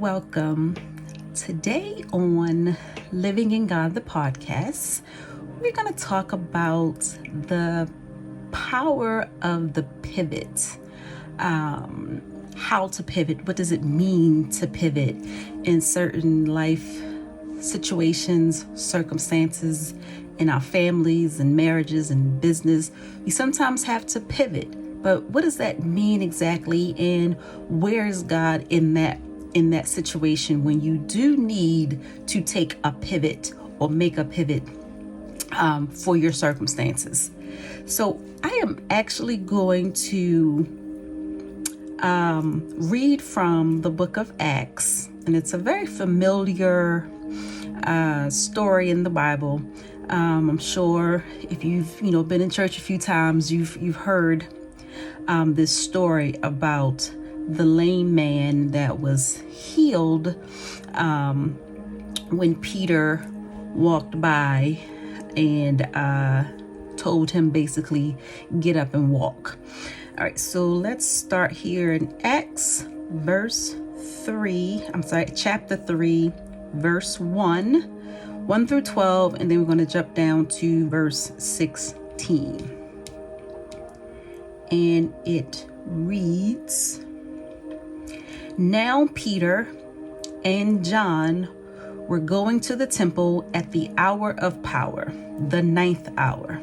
welcome. Today on Living in God, the podcast, we're going to talk about the power of the pivot. How to pivot. What does it mean to pivot in certain life situations, circumstances, in our families and marriages and business? We sometimes have to pivot, but what does that mean exactly? And where is God in that situation when you do need to take a pivot or make a pivot for your circumstances? So I am actually going to read from the book of Acts, and it's a very familiar story in the Bible. I'm sure if you've been in church a few times, you've heard this story about the lame man that was healed when Peter walked by and told him basically get up and walk. All right, so let's start here in Acts chapter 3, verse 1 through 12, and then we're going to jump down to verse 16. And it reads, "Now Peter and John were going to the temple at the hour of power, the 9th hour.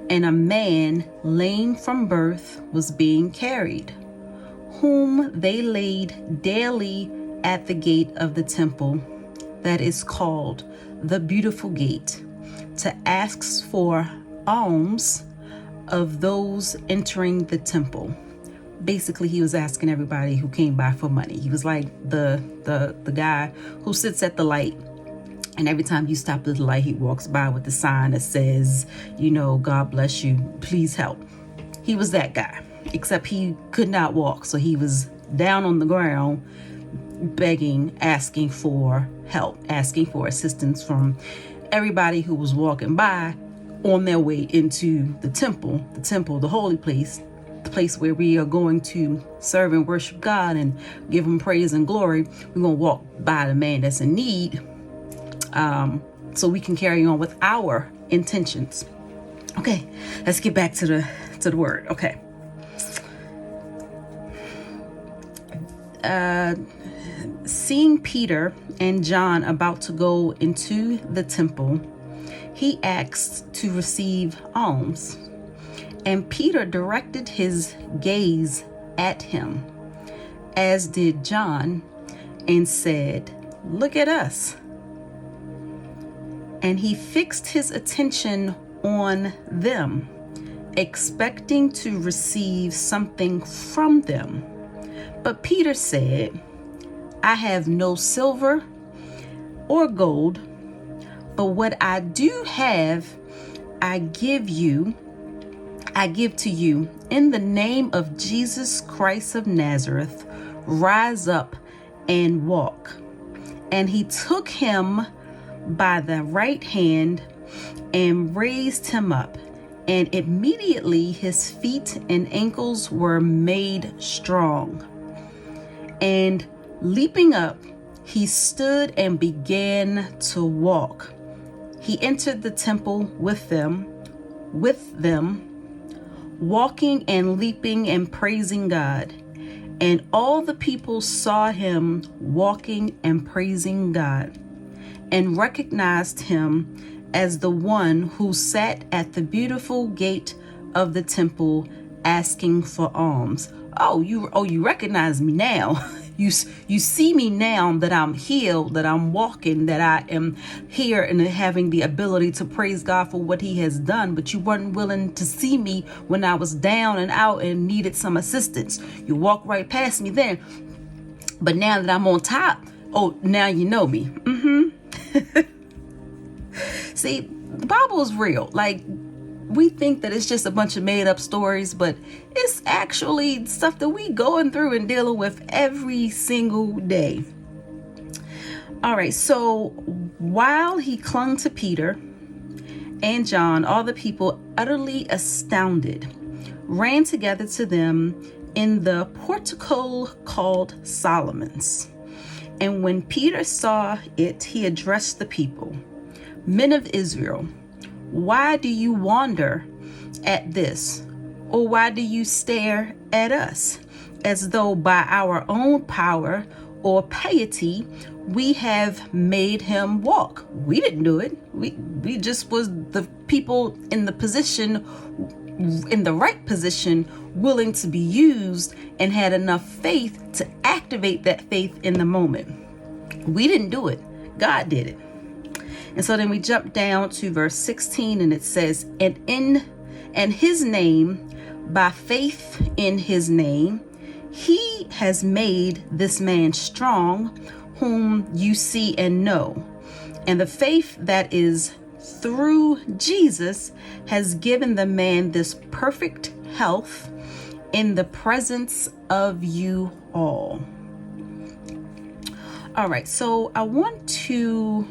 And a man lame from birth was being carried, whom they laid daily at the gate of the temple, that is called the Beautiful Gate, to ask for alms of those entering the temple." Basically, he was asking everybody who came by for money. He was like the guy who sits at the light, and every time you stop at the light, he walks by with the sign that says, God bless you, please help. He was that guy, except he could not walk. So he was down on the ground, begging, asking for help, asking for assistance from everybody who was walking by on their way into the temple, the holy place, the place where we are going to serve and worship God and give him praise and glory. We're going to walk by the man that's in need, so we can carry on with our intentions. Okay, let's get back to the word. Okay. Seeing Peter and John about to go into the temple, he asked to receive alms. And Peter directed his gaze at him, as did John, and said, "Look at us." And he fixed his attention on them, expecting to receive something from them. But Peter said, "I have no silver or gold, but what I do have, I give to you. In the name of Jesus Christ of Nazareth, rise up and walk." And he took him by the right hand and raised him up. And immediately his feet and ankles were made strong. And leaping up, he stood and began to walk. He entered the temple with them, walking and leaping and praising God. And all the people saw him walking and praising God, and recognized him as the one who sat at the beautiful gate of the temple asking for alms. Oh, you recognize me now. You see me now that I'm healed, that I'm walking, that I am here and having the ability to praise God for what he has done. But you weren't willing to see me when I was down and out and needed some assistance. You walked right past me then. But now that I'm on top, now you know me. See, the Bible is real. Like, we think that it's just a bunch of made up stories, but it's actually stuff that we going through and dealing with every single day. All right, so while he clung to Peter and John, all the people, utterly astounded, ran together to them in the portico called Solomon's, And when Peter saw it, he addressed the people. Men of Israel, why do you wonder at this? Or why do you stare at us as though by our own power or piety we have made him walk? We didn't do it. We just was the people in the position, in the right position, willing to be used and had enough faith to activate that faith in the moment. We didn't do it. God did it. And so then we jump down to verse 16, and it says, and his name, by faith in his name, he has made this man strong, whom you see and know. And the faith that is through Jesus has given the man this perfect health in the presence of you all. All right, so I want to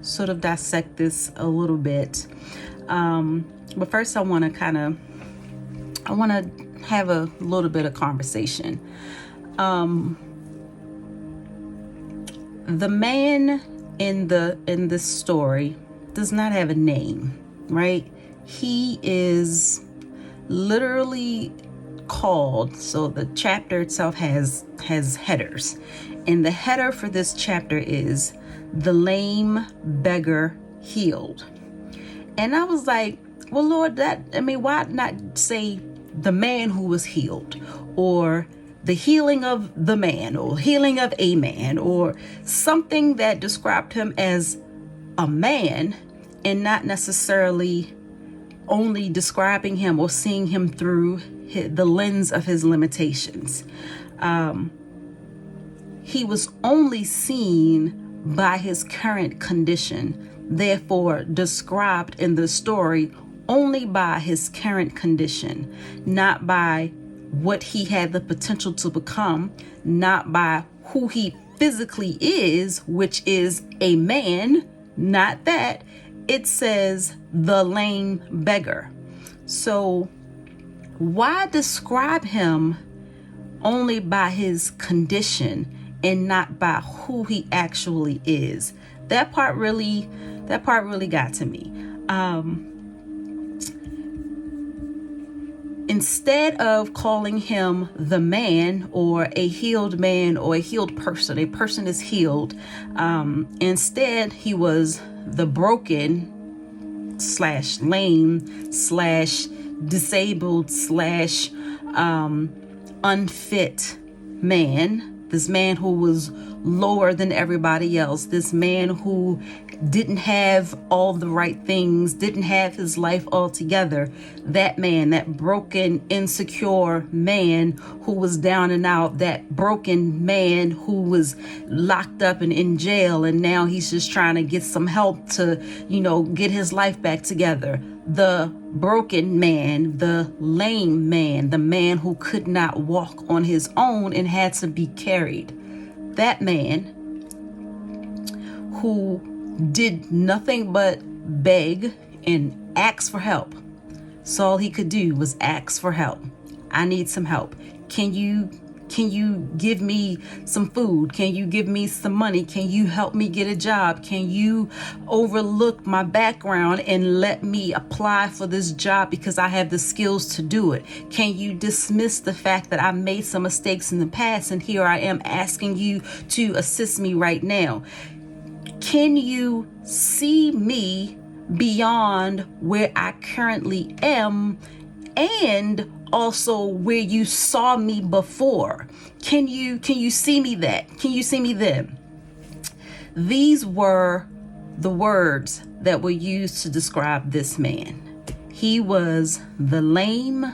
sort of dissect this a little bit. But first I want to have a little bit of conversation. The man in this story does not have a name, right? He is literally called, so the chapter itself has headers, and the header for this chapter is the lame beggar healed. And I was like, well, Lord, why not say the man who was healed, or the healing of the man, or healing of a man, or something that described him as a man, and not necessarily only describing him or seeing him through the lens of his limitations. He was only seen by his current condition, therefore described in the story only by his current condition, not by what he had the potential to become, not by who he physically is, which is a man, not that. It says the lame beggar. So why describe him only by his condition and not by who he actually is? That part really got to me. Instead of calling him the man, or a healed man, or a healed person, a person is healed. Instead, he was the broken / lame / disabled / unfit man. This man who was lower than everybody else. This man who didn't have all the right things, didn't have his life all together. That man, that broken, insecure man who was down and out, that broken man who was locked up and in jail, and now he's just trying to get some help to, get his life back together. The broken man, the lame man, the man who could not walk on his own and had to be carried. That man who did nothing but beg and ask for help. So all he could do was ask for help. I need some help. Can you give me some food? Can you give me some money? Can you help me get a job? Can you overlook my background and let me apply for this job because I have the skills to do it? Can you dismiss the fact that I made some mistakes in the past and here I am asking you to assist me right now? Can you see me beyond where I currently am and also where you saw me before? Can you see me that? Can you see me then? These were the words that were used to describe this man. He was the lame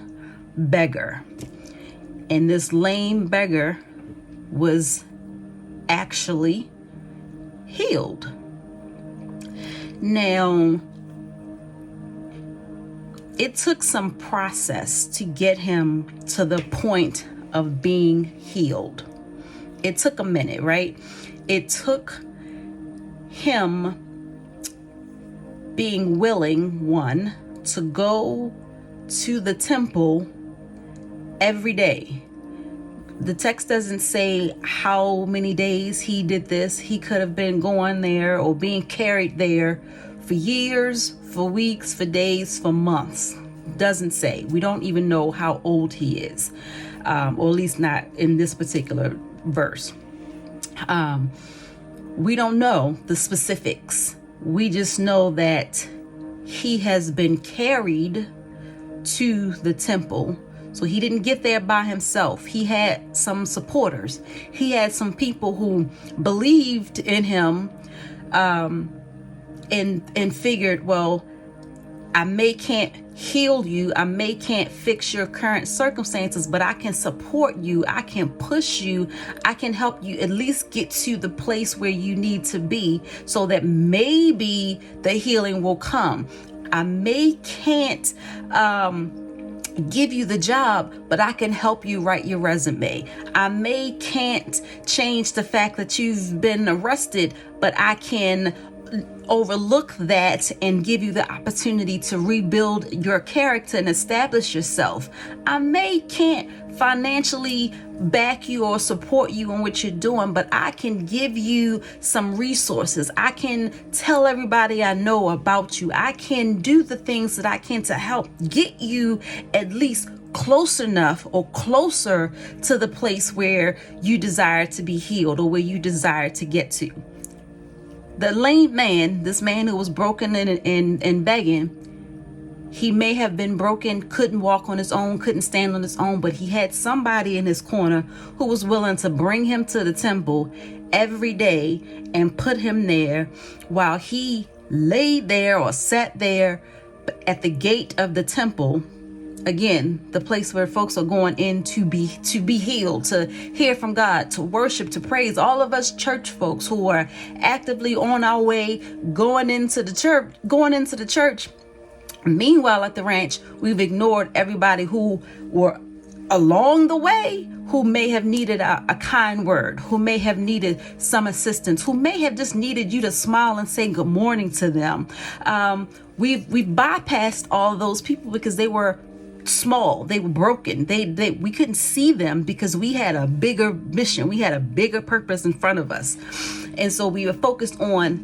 beggar. And this lame beggar was actually healed. Now, it took some process to get him to the point of being healed. It took a minute, right? It took him being willing, one, to go to the temple every day, The text doesn't say how many days he did this. He could have been going there or being carried there for years, for weeks, for days, for months. Doesn't say. We don't even know how old he is, or at least not in this particular verse. We don't know the specifics. We just know that he has been carried to the temple. So he didn't get there by himself. He had some supporters. He had some people who believed in him, and figured, well, I can't heal you. I can't fix your current circumstances, but I can support you. I can push you. I can help you at least get to the place where you need to be so that maybe the healing will come. I can't give you the job, but I can help you write your resume. I can't change the fact that you've been arrested, but I can overlook that and give you the opportunity to rebuild your character and establish yourself. I can't financially back you or support you in what you're doing, but I can give you some resources. I can tell everybody I know about you. I can do the things that I can to help get you at least close enough or closer to the place where you desire to be healed or where you desire to get to. The lame man, this man who was broken and begging, he may have been broken, couldn't walk on his own, couldn't stand on his own, but he had somebody in his corner who was willing to bring him to the temple every day and put him there while he laid there or sat there at the gate of the temple. Again, the place where folks are going in to be healed, to hear from God, to worship, to praise. All of us church folks who are actively on our way going into the church. Meanwhile, at the ranch, we've ignored everybody who were along the way, who may have needed a kind word, who may have needed some assistance, who may have just needed you to smile and say good morning to them. We've bypassed all those people because they were small, they were broken, we couldn't see them because we had a bigger mission, we had a bigger purpose in front of us, and so we were focused on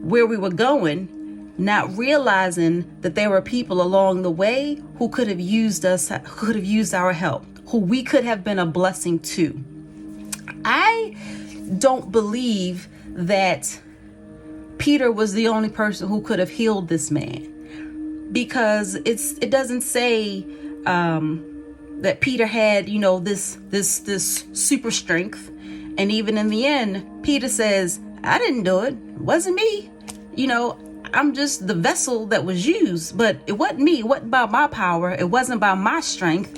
where we were going, not realizing that there were people along the way who could have used us, who could have used our help, who we could have been a blessing to. I don't believe that Peter was the only person who could have healed this man, because it doesn't say that Peter had, this super strength. And even in the end, Peter says, I didn't do it. It wasn't me. I'm just the vessel that was used, but it wasn't me. It wasn't about my power. It wasn't about my strength.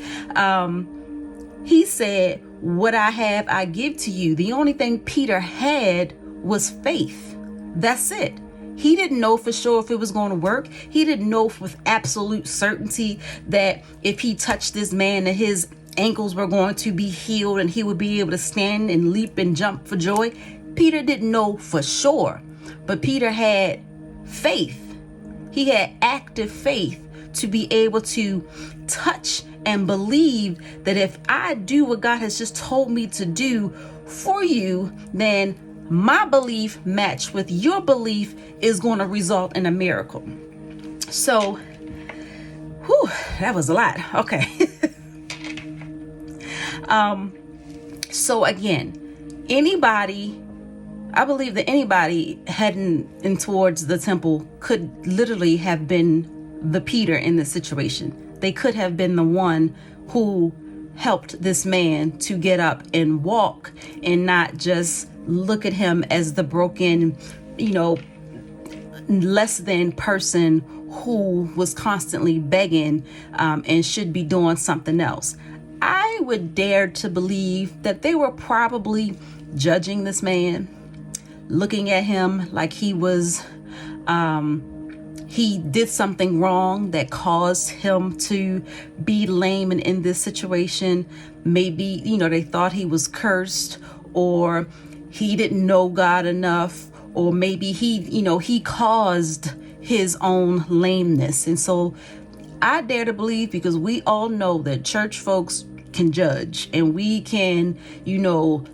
He said, what I have, I give to you. The only thing Peter had was faith. That's it. He didn't know for sure if it was going to work. He didn't know with absolute certainty that if he touched this man, that his ankles were going to be healed and he would be able to stand and leap and jump for joy. Peter didn't know for sure, but Peter had faith. He had active faith to be able to touch and believe that if I do what God has just told me to do for you, then my belief matched with your belief is going to result in a miracle. So, that was a lot. Okay. So again, I believe that anybody heading in towards the temple could literally have been the Peter in this situation. They could have been the one who helped this man to get up and walk and not just look at him as the broken, less than person who was constantly begging and should be doing something else. I would dare to believe that they were probably judging this man, looking at him like he was, he did something wrong that caused him to be lame and in this situation. Maybe, they thought he was cursed, or he didn't know God enough, or maybe he caused his own lameness. And so I dare to believe, because we all know that church folks can judge, and we can,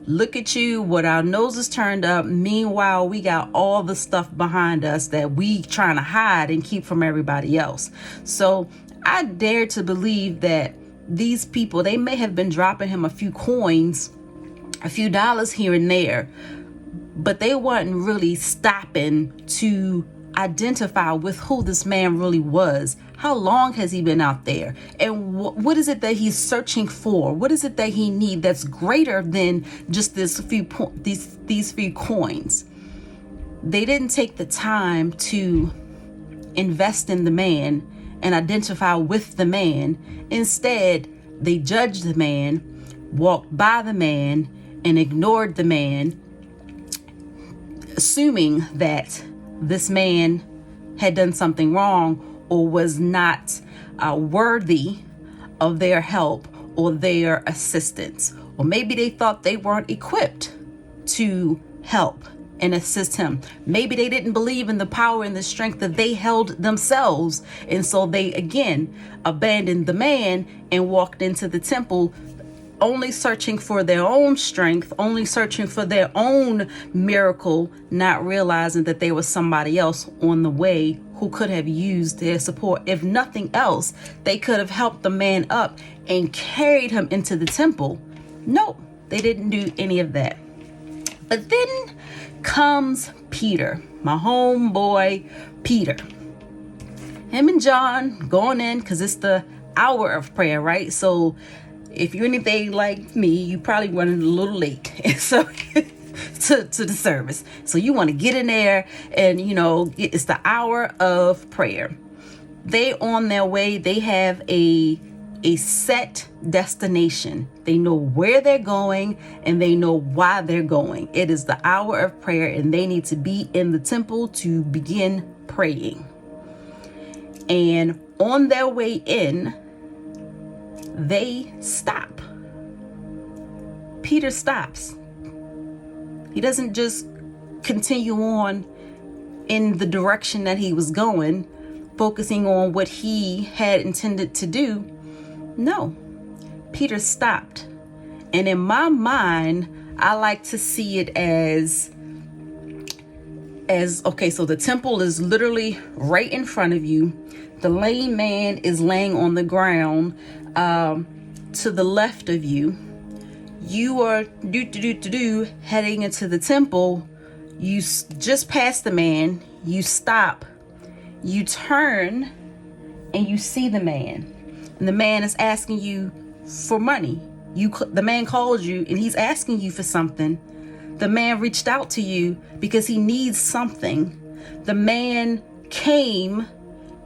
look at you with our noses turned up. Meanwhile, we got all the stuff behind us that we trying to hide and keep from everybody else. So I dare to believe that these people, they may have been dropping him a few coins, a few dollars here and there, but they weren't really stopping to identify with who this man really was. How long has he been out there? And what is it that he's searching for? What is it that he needs that's greater than just these few coins? They didn't take the time to invest in the man and identify with the man. Instead, they judged the man, walked by the man, and ignored the man, assuming that this man had done something wrong or was not worthy of their help or their assistance. Or maybe they thought they weren't equipped to help and assist him. Maybe they didn't believe in the power and the strength that they held themselves. And so they again abandoned the man and walked into the temple, only searching for their own strength, only searching for their own miracle, not realizing that there was somebody else on the way who could have used their support. If nothing else, they could have helped the man up and carried him into the temple. No, they didn't do any of that. But then comes Peter, my homeboy Peter. Him and John going in because it's the hour of prayer, right? So if you're anything like me, you probably running a little late so to the service. So you want to get in there and, it's the hour of prayer. They on their way. They have a set destination. They know where they're going and they know why they're going. It is the hour of prayer and they need to be in the temple to begin praying. And on their way in, they stop. Peter stops. He doesn't just continue on in the direction that he was going, focusing on what he had intended to do. No, Peter stopped. And in my mind, I like to see it as okay, so the temple is literally right in front of you. The lame man is laying on the ground to the left of you. You are heading into the temple. You just passed the man. You stop. You turn and you see the man. And the man is asking you for money. The man called you and he's asking you for something. The man reached out to you because he needs something. The man came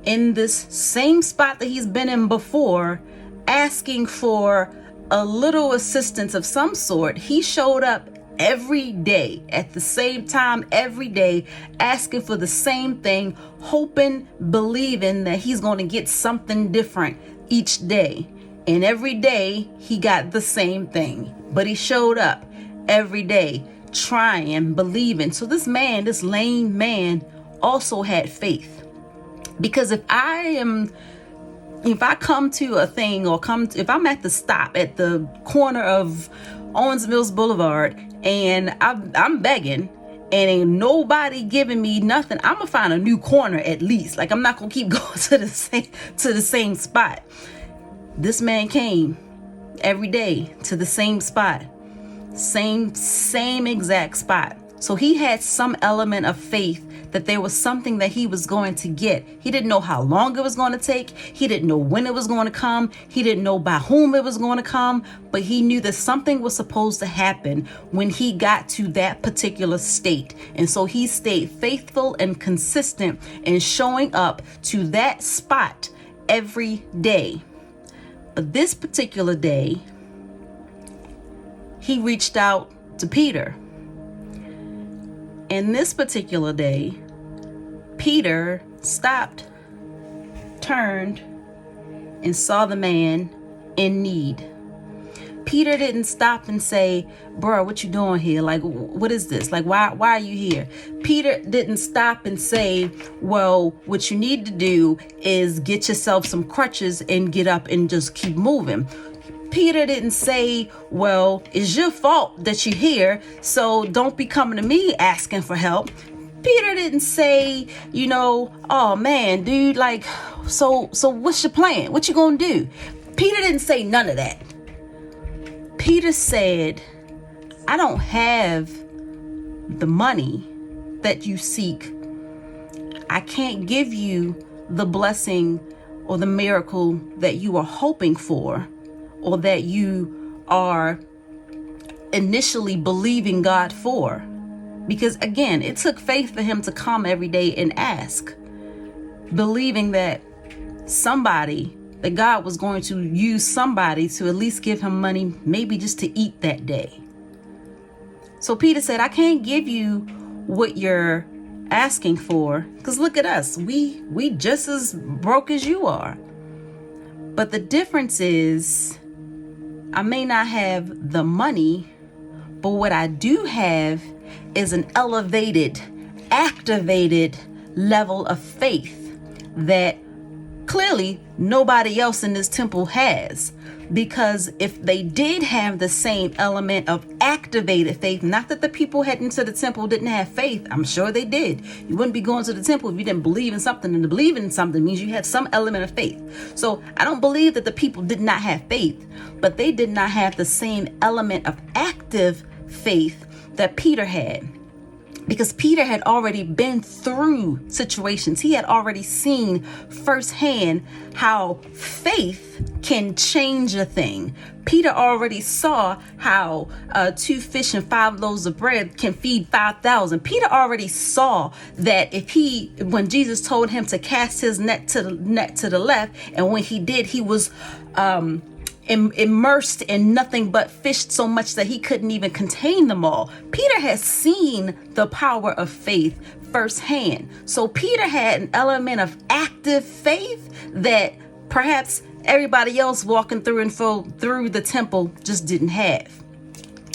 in this same spot that he's been in before, asking for a little assistance of some sort. He showed up every day at the same time, every day, asking for the same thing, hoping, believing that he's going to get something different each day. And every day he got the same thing, but he showed up every day trying, believing. So this lame man also had faith, because if I come to a thing if I'm at the stop at the corner of Owens Mills Boulevard and I'm begging and ain't nobody giving me nothing, I'm gonna find a new corner at least. Like, I'm not gonna keep going to the same spot. This man came every day to the same spot, same exact spot. So he had some element of faith that there was something that he was going to get. He didn't know how long it was going to take. He didn't know when it was going to come. He didn't know by whom it was going to come, but he knew that something was supposed to happen when he got to that particular state. And so he stayed faithful and consistent in showing up to that spot every day. But this particular day, he reached out to Peter. And this particular day, Peter stopped, turned, and saw the man in need. Peter didn't stop and say, bro, what you doing here? Like, what is this? Like, why are you here? Peter didn't stop and say, well, what you need to do is get yourself some crutches and get up and just keep moving. Peter didn't say, well, it's your fault that you're here, so don't be coming to me asking for help. Peter didn't say, oh man, dude, like, so what's your plan? What you gonna do? Peter didn't say none of that. Peter said, I don't have the money that you seek. I can't give you the blessing or the miracle that you are hoping for, or that you are initially believing God for. Because again, it took faith for him to come every day and ask, believing that God was going to use somebody to at least give him money, maybe just to eat that day. So Peter said, I can't give you what you're asking for, because look at us, we just as broke as you are. But the difference is, I may not have the money, but what I do have is an elevated, activated level of faith that clearly nobody else in this temple has. Because if they did have the same element of activated faith, not that the people heading to the temple didn't have faith, I'm sure they did. You wouldn't be going to the temple if you didn't believe in something, and to believe in something means you had some element of faith. So I don't believe that the people did not have faith, but they did not have the same element of active faith that Peter had. Because Peter had already been through situations. He had already seen firsthand how faith can change a thing. Peter already saw how 2 fish and 5 loaves of bread can feed 5,000. Peter already saw that when Jesus told him to cast his net to the left, and when he did, he was immersed in nothing but fish, so much that he couldn't even contain them all. Peter has seen the power of faith firsthand. So Peter had an element of active faith that perhaps everybody else walking through the temple just didn't have.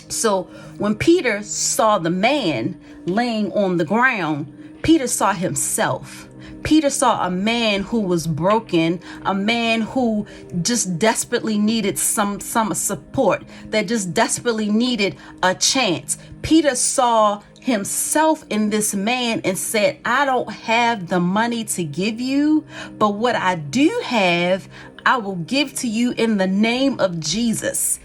So when Peter saw the man laying on the ground, Peter saw himself. Peter saw a man who was broken, a man who just desperately needed some support, that just desperately needed a chance. Peter saw himself in this man and said, I don't have the money to give you, but what I do have, I will give to you in the name of Jesus.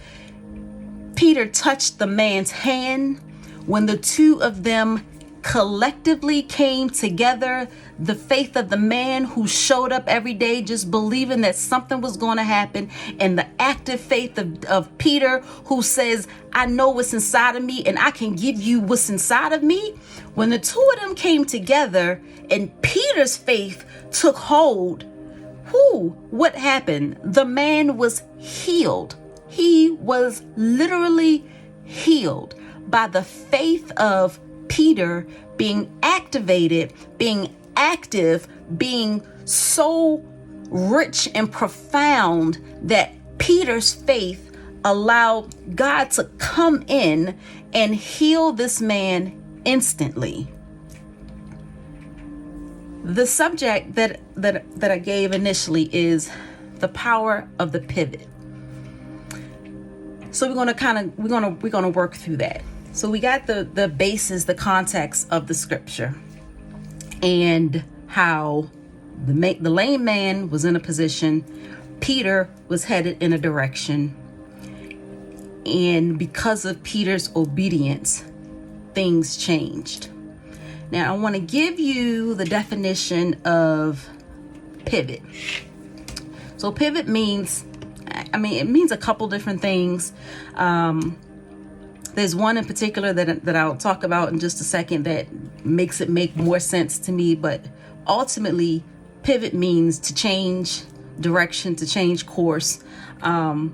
Peter touched the man's hand. When the two of them collectively came together, the faith of the man who showed up every day just believing that something was going to happen, and the active faith of Peter, who says, I know what's inside of me and I can give you what's inside of me. When the two of them came together and Peter's faith took hold, what happened? The man was healed. He was literally healed by the faith of Peter being activated, being active, being so rich and profound that Peter's faith allowed God to come in and heal this man instantly. The subject that I gave initially is the power of the pivot. So we're gonna work through that. So we got the basis, the context of the scripture, and how the lame man was in a position, Peter was headed in a direction, and because of Peter's obedience, things changed. Now I want to give you the definition of pivot. So pivot means, it means a couple different things. There's one in particular that I'll talk about in just a second that makes it make more sense to me. But ultimately, pivot means to change direction, to change course, to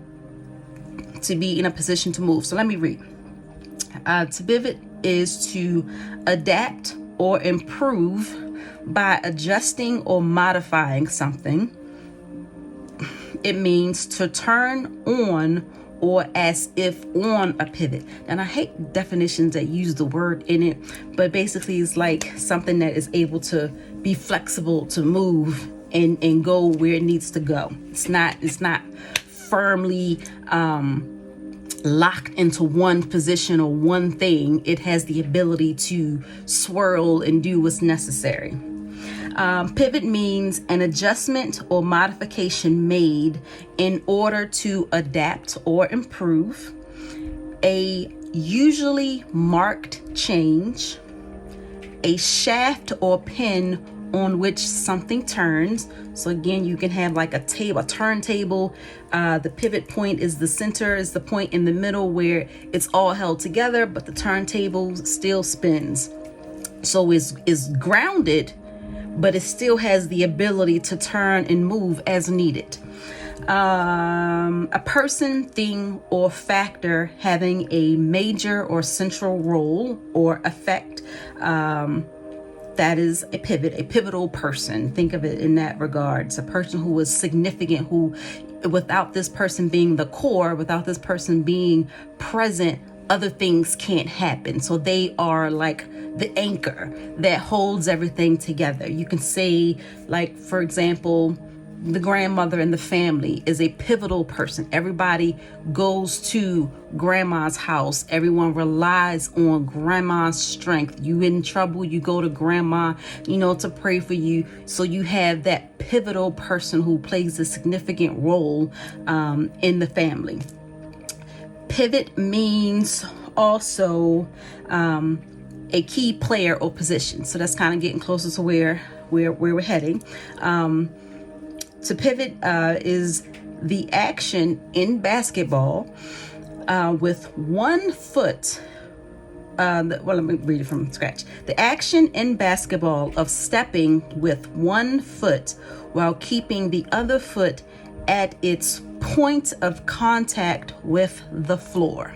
be in a position to move. So let me read. To pivot is to adapt or improve by adjusting or modifying something. It means to turn on or as if on a pivot. And I hate definitions that use the word in it, but basically it's like something that is able to be flexible, to move and go where it needs to go. It's not firmly locked into one position or one thing. It has the ability to swirl and do what's necessary. Pivot means an adjustment or modification made in order to adapt or improve, a usually marked change, a shaft or pin on which something turns. So again, you can have like a turntable. The pivot point is the center, is the point in the middle where it's all held together, but the turntable still spins. So it's grounded, but it still has the ability to turn and move as needed. A person, thing, or factor having a major or central role or effect. That is a pivotal person. Think of it in that regard. It's a person who is significant, who, without this person being the core, without this person being present, other things can't happen. So they are like the anchor that holds everything together. You can say, like, for example, the grandmother in the family is a pivotal person. Everybody goes to grandma's house. Everyone relies on grandma's strength. You in trouble, you go to grandma, to pray for you. So you have that pivotal person who plays a significant role in the family. Pivot means also a key player or position. So that's kind of getting closer to where we're heading. To pivot is the action in basketball with one foot. Let me read it from scratch. The action in basketball of stepping with one foot while keeping the other foot at its point of contact with the floor.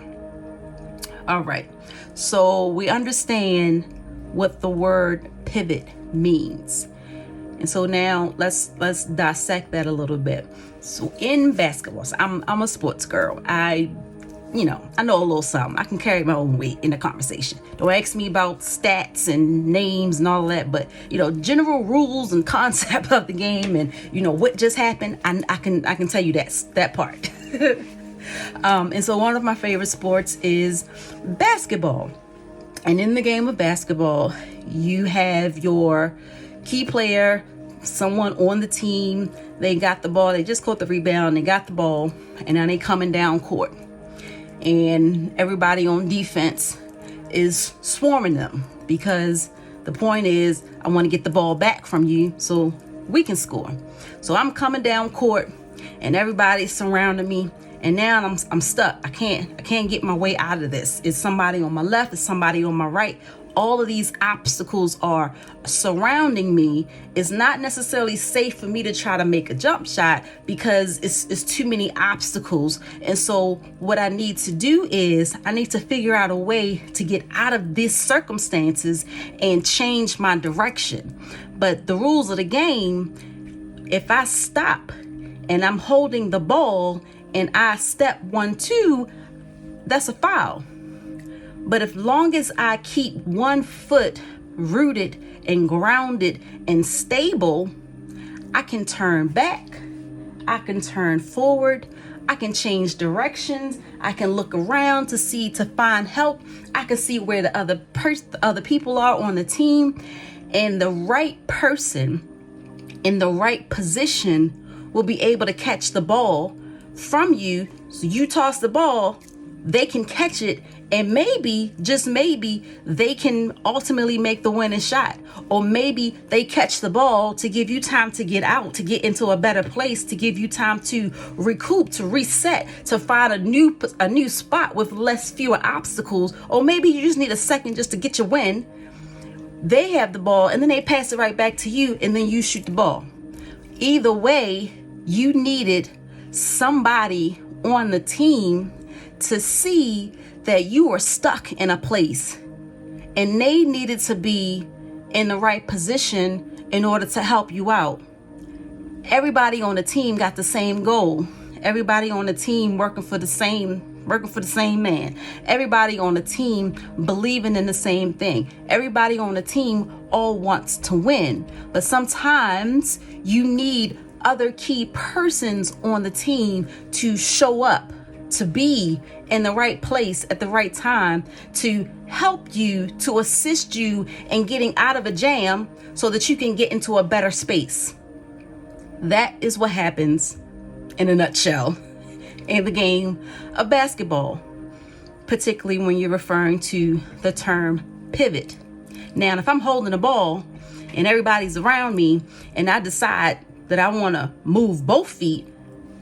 All right. So we understand what the word pivot means. And so now let's dissect that a little bit. So in basketball, so I'm a sports girl. I know a little something. I can carry my own weight in a conversation. Don't ask me about stats and names and all that, but general rules and concept of the game and what just happened. I can tell you that part. And so one of my favorite sports is basketball. And in the game of basketball, you have your key player, someone on the team. They got the ball, they just caught the rebound, they got the ball, and now they coming down court. And everybody on defense is swarming them because the point is, I want to get the ball back from you so we can score. So I'm coming down court and everybody's surrounding me, and now I'm stuck. I can't get my way out of this. It's somebody on my left, it's somebody on my right. All of these obstacles are surrounding me. It's not necessarily safe for me to try to make a jump shot because it's too many obstacles. And so what I need to do is I need to figure out a way to get out of these circumstances and change my direction. But the rules of the game, if I stop and I'm holding the ball and I step 1, 2, that's a foul. But as long as I keep one foot rooted and grounded and stable, I can turn back, I can turn forward, I can change directions, I can look around to find help, I can see where the other people are on the team, and the right person in the right position will be able to catch the ball from you. So you toss the ball, they can catch it, and maybe, just maybe, they can ultimately make the winning shot. Or maybe they catch the ball to give you time to get out, to get into a better place, to give you time to recoup, to reset, to find a new spot with fewer obstacles. Or maybe you just need a second just to get your win. They have the ball and then they pass it right back to you and then you shoot the ball. Either way, you needed somebody on the team to see that you were stuck in a place and they needed to be in the right position in order to help you out. Everybody on the team got the same goal. Everybody on the team working for the same man. Everybody on the team believing in the same thing. Everybody on the team all wants to win. But sometimes you need other key persons on the team to show up, to be in the right place at the right time, to help you, to assist you in getting out of a jam so that you can get into a better space. That is what happens in a nutshell in the game of basketball, particularly when you're referring to the term pivot. Now, if I'm holding the ball and everybody's around me and I decide that I want to move both feet,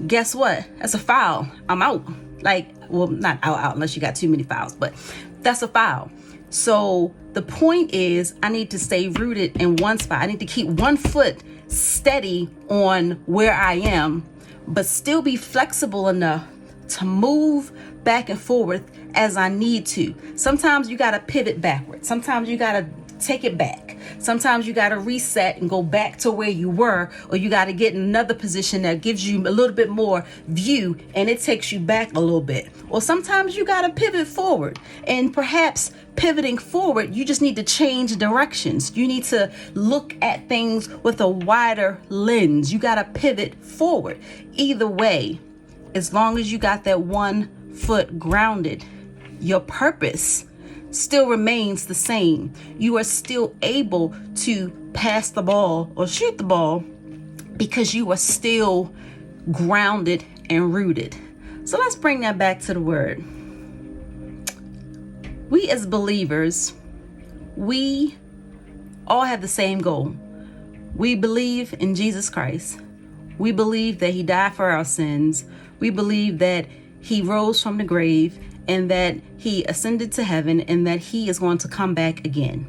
guess what? That's a foul. I'm out. Not out unless you got too many fouls, but that's a foul. So the point is, I need to stay rooted in one spot. I need to keep one foot steady on where I am, but still be flexible enough to move back and forth as I need to. Sometimes you got to pivot backwards. Sometimes you got to take it back. Sometimes you got to reset and go back to where you were, or you got to get in another position that gives you a little bit more view and it takes you back a little bit. Or sometimes you got to pivot forward, and perhaps pivoting forward, you just need to change directions. You need to look at things with a wider lens. You got to pivot forward. Either way, as long as you got that one foot grounded, your purpose still remains the same. You are still able to pass the ball or shoot the ball because you are still grounded and rooted. So let's bring that back to the word. We as believers, we all have the same goal. We believe in Jesus Christ. We believe that he died for our sins. We believe that he rose from the grave and that he ascended to heaven and that he is going to come back again.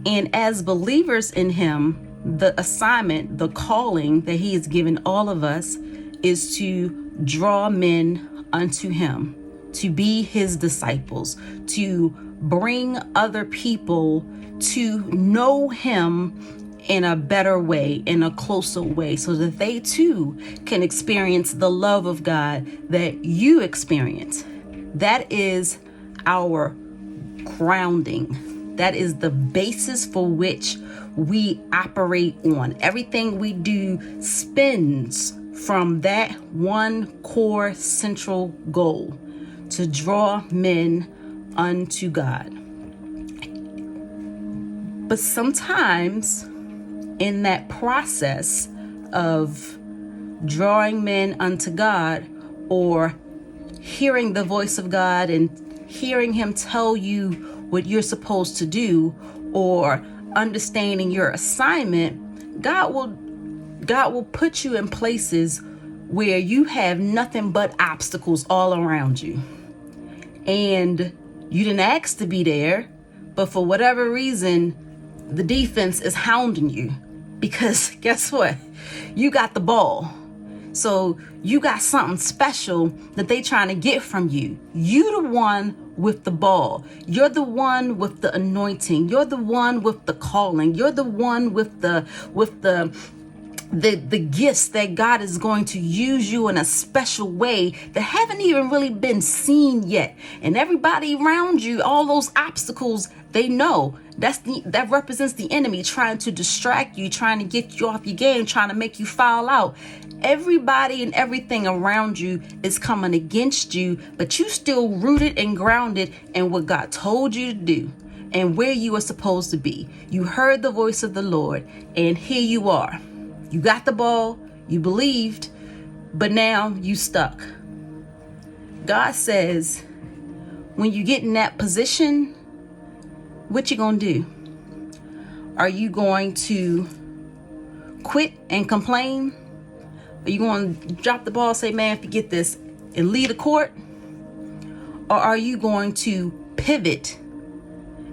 And as believers in him, the assignment, the calling that he has given all of us is to draw men unto him, to be his disciples, to bring other people to know him in a better way, in a closer way, so that they too can experience the love of God that you experience. That is our grounding. That is the basis for which we operate on. Everything we do spins from that one core central goal, to draw men unto God. But sometimes in that process of drawing men unto God, or hearing the voice of God and hearing him tell you what you're supposed to do, or understanding your assignment, God will put you in places where you have nothing but obstacles all around you. And you didn't ask to be there, but for whatever reason, the defense is hounding you, because guess what? You got the ball. So you got something special that they trying to get from you. You the one with the ball. You're the one with the anointing. You're the one with the calling. You're the one with the gifts that God is going to use you in a special way that haven't even really been seen yet. And everybody around you, all those obstacles, they know that represents the enemy trying to distract you, trying to get you off your game, trying to make you foul out. Everybody and everything around you is coming against you, but you still rooted and grounded in what God told you to do and where you are supposed to be. You heard the voice of the Lord, and here you are. You got the ball, you believed, but now you stuck. God says, when you get in that position, what you gonna do? Are you going to quit and complain? Are you going to drop the ball, say, man, forget this, and leave the court? Or are you going to pivot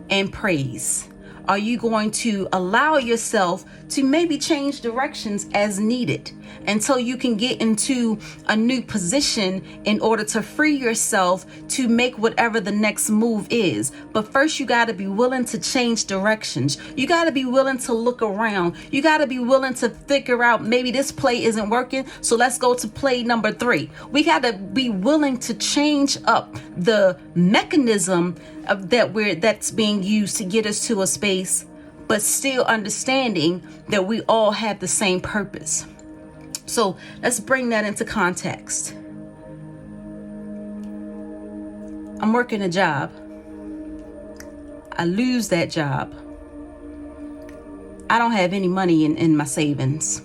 and praise? Are you going to allow yourself to maybe change directions as needed until you can get into a new position in order to free yourself to make whatever the next move is? But first, you got to be willing to change directions. You got to be willing to look around. You got to be willing to figure out, maybe this play isn't working, so let's go to play number 3. We got to be willing to change up the mechanism of that's being used to get us to a space, but still understanding that we all have the same purpose. So let's bring that into context. I'm working a job. I lose that job. I don't have any money in my savings.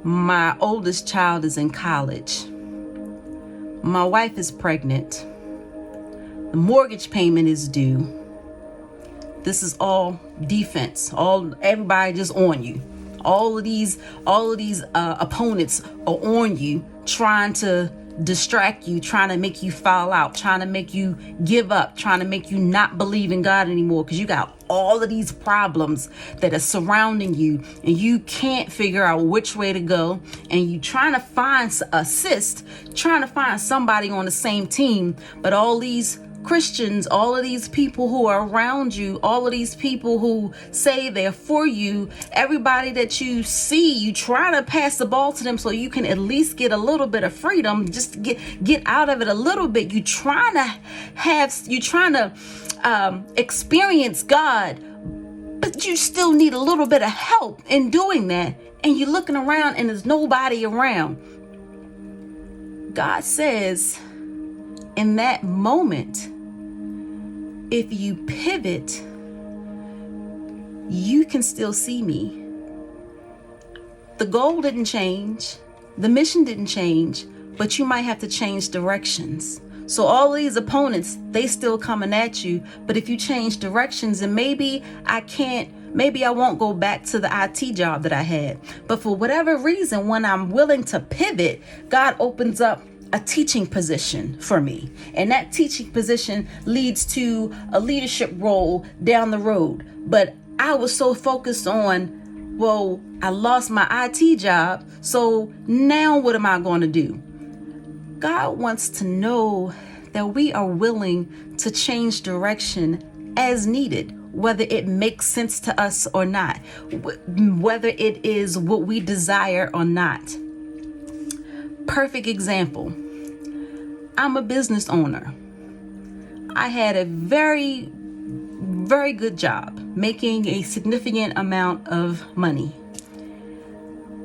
My oldest child is in college. My wife is pregnant. The mortgage payment is due. This is all defense. Everybody just on you. All of these opponents are on you, trying to distract you, trying to make you fall out, trying to make you give up, trying to make you not believe in God anymore, because you got all of these problems that are surrounding you and you can't figure out which way to go, and you trying to find trying to find somebody on the same team, but all these Christians, all of these people who are around you, all of these people who say they're for you, everybody that you see, you try to pass the ball to them so you can at least get a little bit of freedom, just get out of it a little bit. You trying to experience God, but you still need a little bit of help in doing that. And you're looking around and there's nobody around. God says, in that moment, if you pivot, you can still see me. The goal didn't change. The mission didn't change, but you might have to change directions. So all these opponents, they still coming at you. But if you change directions, and maybe I won't go back to the IT job that I had. But for whatever reason, when I'm willing to pivot, God opens up a teaching position for me. And that teaching position leads to a leadership role down the road. But I was so focused on, well, I lost my IT job, so now what am I going to do? God wants to know that we are willing to change direction as needed, whether it makes sense to us or not, whether it is what we desire or not. Perfect example. I'm a business owner. I had a very, very good job, making a significant amount of money.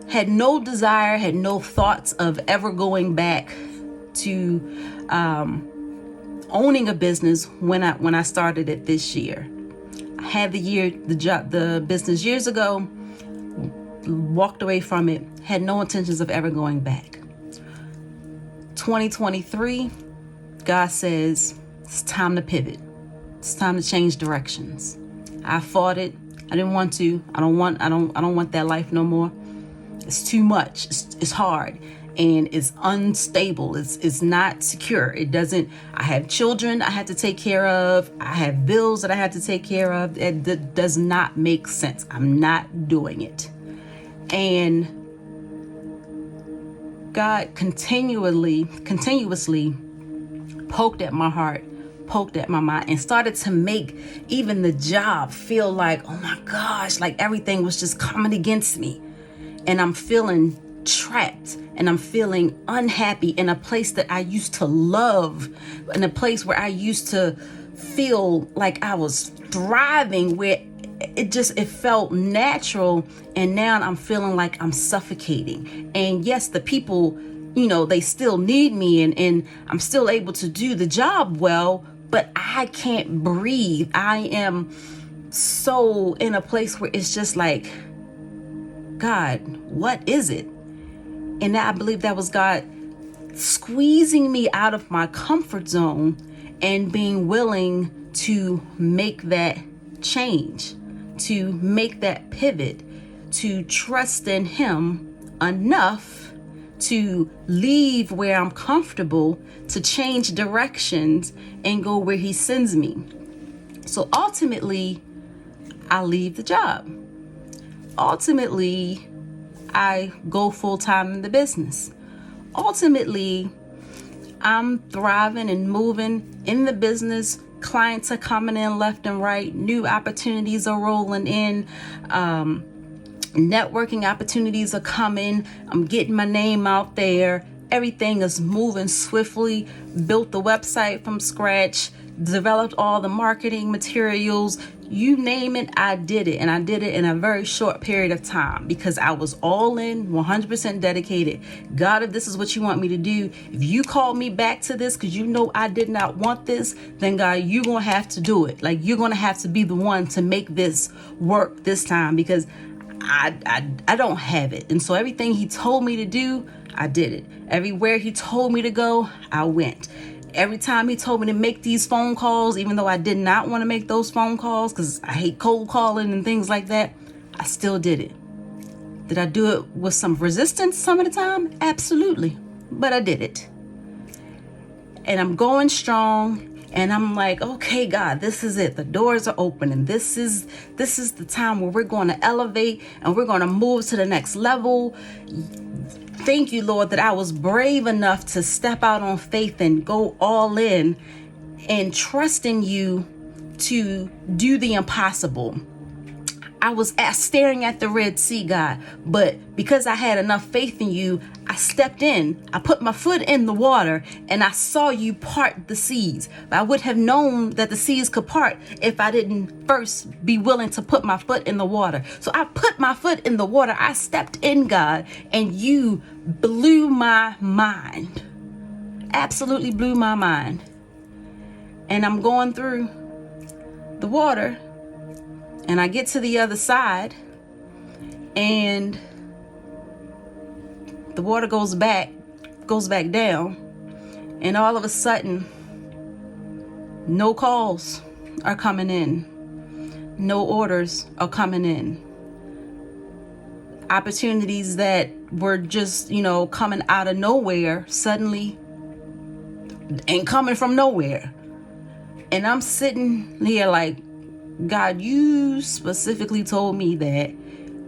Had no desire, had no thoughts of ever going back to owning a business when I started it this year. I had the business years ago, walked away from it, had no intentions of ever going back. 2023, God says it's time to pivot. It's time to change directions. I fought it. I didn't want to. I don't want that life no more. It's too much. It's hard and it's unstable. It's not secure. I have children I have to take care of. I have bills that I have to take care of. It does not make sense. I'm not doing it. And God continuously poked at my heart, poked at my mind, and started to make even the job feel like, oh my gosh, like everything was just coming against me. And I'm feeling trapped and I'm feeling unhappy in a place that I used to love, in a place where I used to feel like I was thriving, where it felt natural, and now I'm feeling like I'm suffocating. And yes, the people, they still need me, and I'm still able to do the job well, but I can't breathe. I am so in a place where it's just like, God, what is it? And I believe that was God squeezing me out of my comfort zone and being willing to make that change, to make that pivot, to trust in Him enough to leave where I'm comfortable, to change directions and go where He sends me. So ultimately, I leave the job. Ultimately, I go full-time in the business. Ultimately, I'm thriving and moving in the business. Clients are coming in left and right. New opportunities are rolling in. Networking opportunities are coming. I'm getting my name out there. Everything is moving swiftly. Built the website from scratch, developed all the marketing materials, you name it, I did it. And I did it in a very short period of time because I was all in, 100% dedicated. God, if this is what you want me to do, if you call me back to this because you know I did not want this, then God, you're going to have to do it. Like, you're going to have to be the one to make this work this time, because I don't have it. And so everything he told me to do, I did it. Everywhere he told me to go, I went. Every time he told me to make these phone calls, even though I did not want to make those phone calls because I hate cold calling and things like that, I still did it. Did I do it with some resistance some of the time? Absolutely. But I did it. And I'm going strong. And I'm like, okay, God, this is it. The doors are open. And this is the time where we're going to elevate and we're going to move to the next level. Thank you, Lord, that I was brave enough to step out on faith and go all in and trust in you to do the impossible. I was staring at the Red Sea, God, but because I had enough faith in you, I stepped in, I put my foot in the water, and I saw you part the seas. But I would have known that the seas could part if I didn't first be willing to put my foot in the water. So I put my foot in the water, I stepped in, God, and you blew my mind. Absolutely blew my mind. And I'm going through the water, and I get to the other side, and the water goes back down, and all of a sudden, no calls are coming in. No orders are coming in. Opportunities that were just, coming out of nowhere suddenly ain't coming from nowhere. And I'm sitting here like, God, you specifically told me that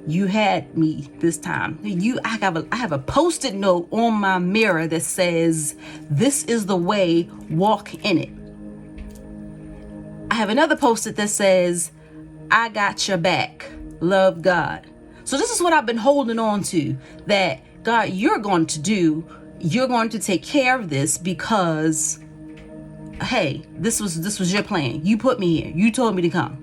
you had me this time. I have a Post-it note on my mirror that says, "This is the way, walk in it." I have another Post-it that says, "I got your back, love God." So this is what I've been holding on to, that God, you're going to take care of this because, hey, this was your plan. You put me here. You told me to come.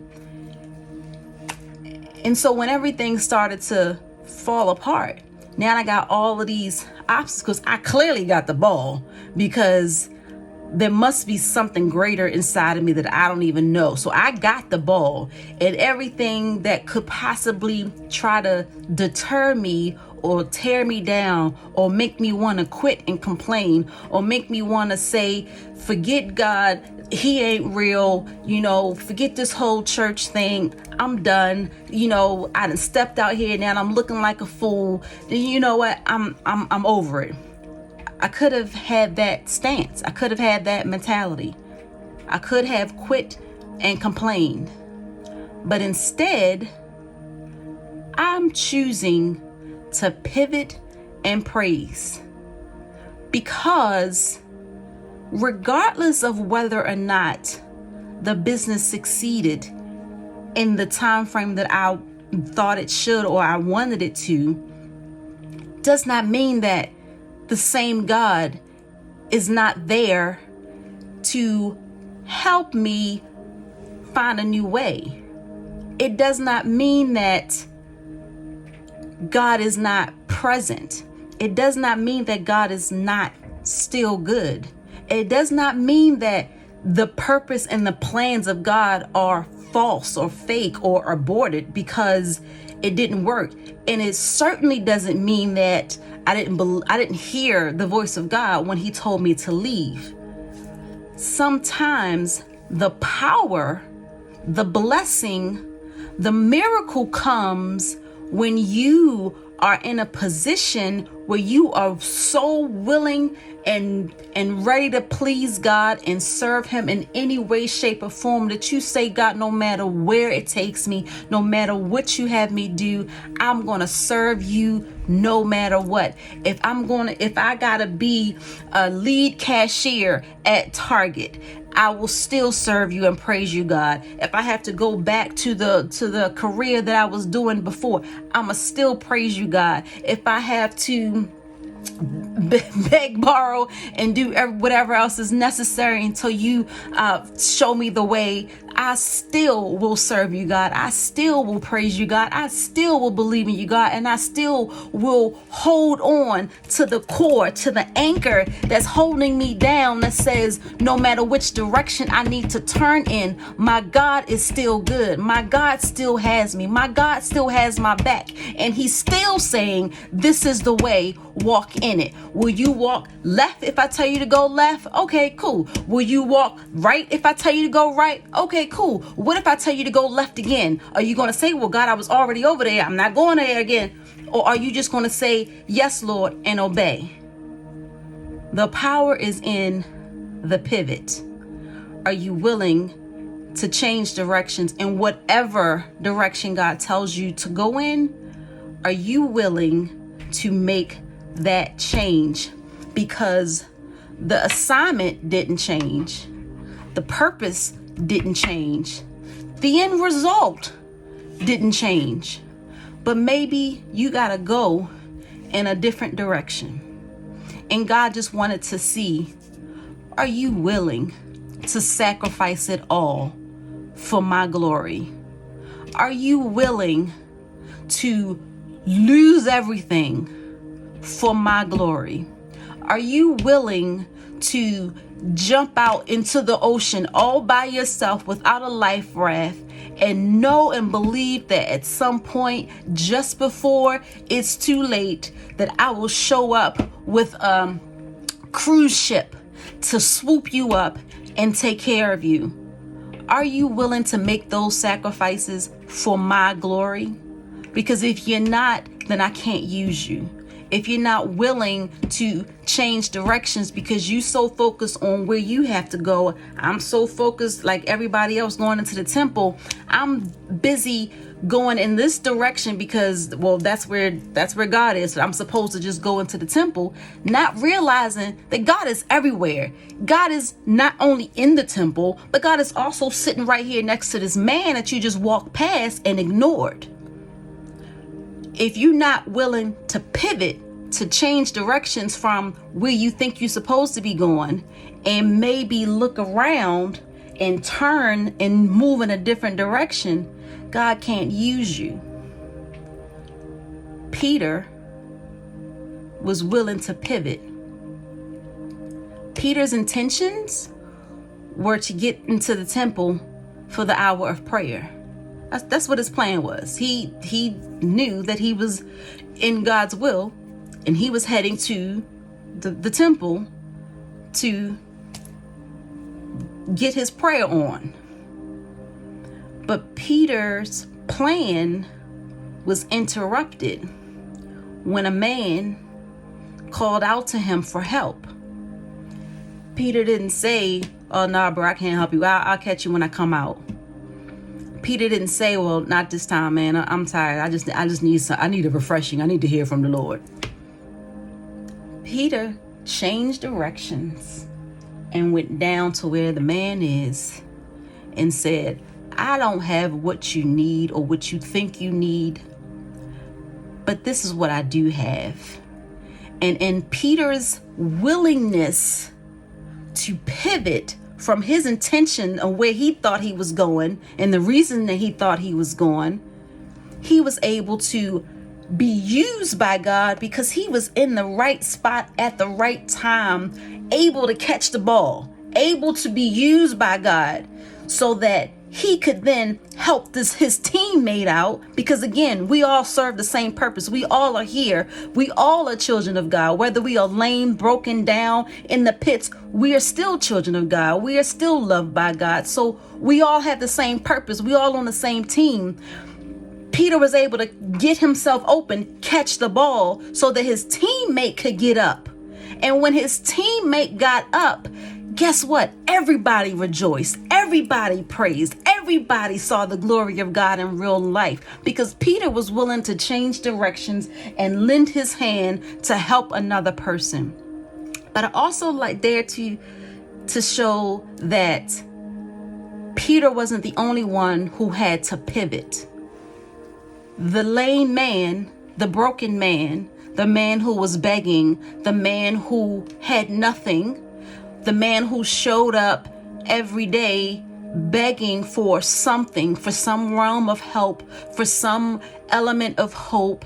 And so when everything started to fall apart, now I got all of these obstacles. I clearly got the ball because there must be something greater inside of me that I don't even know. So I got the ball, and everything that could possibly try to deter me or tear me down or make me want to quit and complain or make me want to say, forget God, he ain't real, forget this whole church thing, I'm done, I done stepped out here now and I'm looking like a fool. You know what, I'm over it. I could have had that stance. I could have had that mentality. I could have quit and complained. But instead, I'm choosing to pivot and praise. Because regardless of whether or not the business succeeded in the time frame that I thought it should or I wanted it to, does not mean that the same God is not there to help me find a new way. It does not mean that God is not present. It does not mean that God is not still good. It does not mean that the purpose and the plans of God are false or fake or aborted because it didn't work. And it certainly doesn't mean that I didn't hear the voice of God when he told me to leave. Sometimes the power, the blessing, the miracle comes when you are in a position where you are so willing and ready to please God and serve him in any way, shape, or form that you say, God, no matter where it takes me, no matter what you have me do, I'm going to serve you no matter what. If I gotta be a lead cashier at Target, I will still serve you and praise you, God. If I have to go back to the career that I was doing before, I'ma still praise you, God. If I have to beg, borrow, and do whatever else is necessary until you show me the way, I still will serve you, God. I still will praise you, God. I still will believe in you, God. And I still will hold on to the core, to the anchor that's holding me down, that says no matter which direction I need to turn in, my God is still good. My God still has me. My God still has my back. And he's still saying, this is the way, walk in it. Will you walk left if I tell you to go left? Okay, cool. Will you walk right if I tell you to go right? Okay, cool. What if I tell you to go left again? Are you going to say, well, God, I was already over there, I'm not going there again? Or are you just going to say, yes, Lord, and obey? The power is in the pivot. Are you willing to change directions in whatever direction God tells you to go in? Are you willing to make that change? Because the assignment didn't change. The purpose didn't change. The end result didn't change. But maybe you got to go in a different direction. And God just wanted to see, are you willing to sacrifice it all for my glory? Are you willing to lose everything for my glory? Are you willing to jump out into the ocean all by yourself without a life raft and know and believe that at some point, just before it's too late, that I will show up with a cruise ship to swoop you up and take care of you? Are you willing to make those sacrifices for my glory? Because if you're not, then I can't use you. If you're not willing to change directions because you so focused on where you have to go, I'm so focused like everybody else going into the temple. I'm busy going in this direction because, well, that's where God is. So I'm supposed to just go into the temple, not realizing that God is everywhere. God is not only in the temple, but God is also sitting right here next to this man that you just walked past and ignored. If you're not willing to pivot, to change directions from where you think you're supposed to be going, and maybe look around and turn and move in a different direction, God can't use you. Peter was willing to pivot. Peter's intentions were to get into the temple for the hour of prayer. That's what his plan was. He knew that he was in God's will, and he was heading to the temple to get his prayer on. But Peter's plan was interrupted when a man called out to him for help. Peter didn't say, oh, no, bro, I can't help you. I'll catch you when I come out. Peter didn't say, well, not this time, man. I'm tired. I just need a refreshing. I need to hear from the Lord. Peter changed directions and went down to where the man is and said, I don't have what you need or what you think you need, but this is what I do have. And in Peter's willingness to pivot from his intention of where he thought he was going and the reason that he thought he was going, he was able to be used by God because he was in the right spot at the right time, able to catch the ball, able to be used by God so that he could then help his teammate out. Because again, we all serve the same purpose. We all are here. We all are children of God. Whether we are lame, broken down in the pits, we are still children of God. We are still loved by God. So we all have the same purpose. We all on the same team. Peter was able to get himself open, catch the ball so that his teammate could get up. And when his teammate got up, guess what? Everybody rejoiced. Everybody praised. Everybody saw the glory of God in real life because Peter was willing to change directions and lend his hand to help another person. But I also like there to show that Peter wasn't the only one who had to pivot. The lame man, the broken man, the man who was begging, the man who had nothing, the man who showed up every day begging for something, for some realm of help, for some element of hope,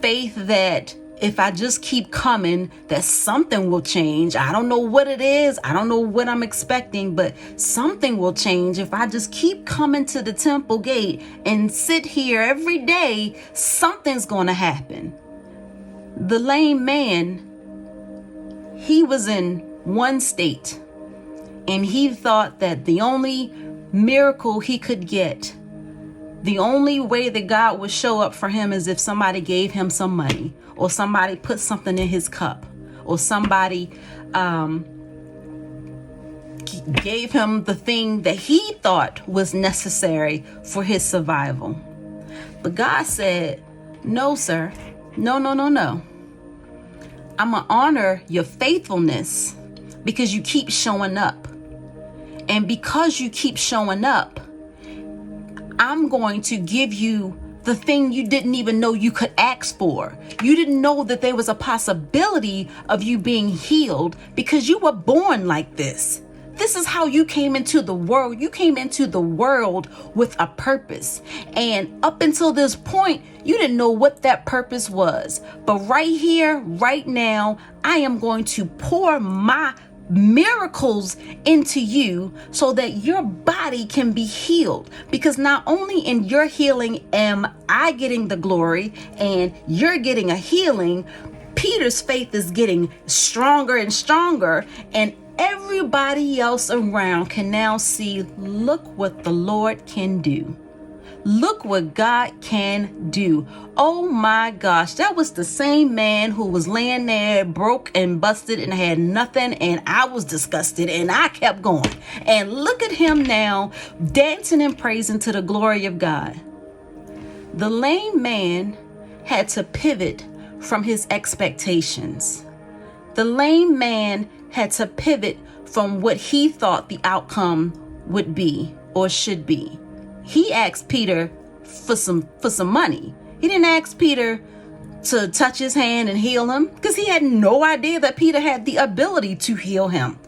faith that if I just keep coming, that something will change. I don't know what it is. I don't know what I'm expecting, but something will change. If I just keep coming to the temple gate and sit here every day, something's going to happen. The lame man, he was in one state, and he thought that the only miracle he could get, the only way that God would show up for him is if somebody gave him some money, or somebody put something in his cup, or somebody gave him the thing that he thought was necessary for his survival. But God said, no, sir. No. I'm going to honor your faithfulness because you keep showing up. And because you keep showing up, I'm going to give you the thing you didn't even know you could ask for. You didn't know that there was a possibility of you being healed because you were born like this. This is how you came into the world. You came into the world with a purpose. And up until this point, you didn't know what that purpose was. But right here, right now, I am going to pour my miracles into you so that your body can be healed, because not only in your healing am I getting the glory and you're getting a healing, Peter's faith is getting stronger and stronger, and everybody else around can now see, look what the Lord can do. Look what God can do. Oh my gosh, that was the same man who was laying there broke and busted and had nothing, and I was disgusted and I kept going. And look at him now dancing and praising to the glory of God. The lame man had to pivot from his expectations. The lame man had to pivot from what he thought the outcome would be or should be. He asked Peter for some money. He didn't ask Peter to touch his hand and heal him, because he had no idea that Peter had the ability to heal him.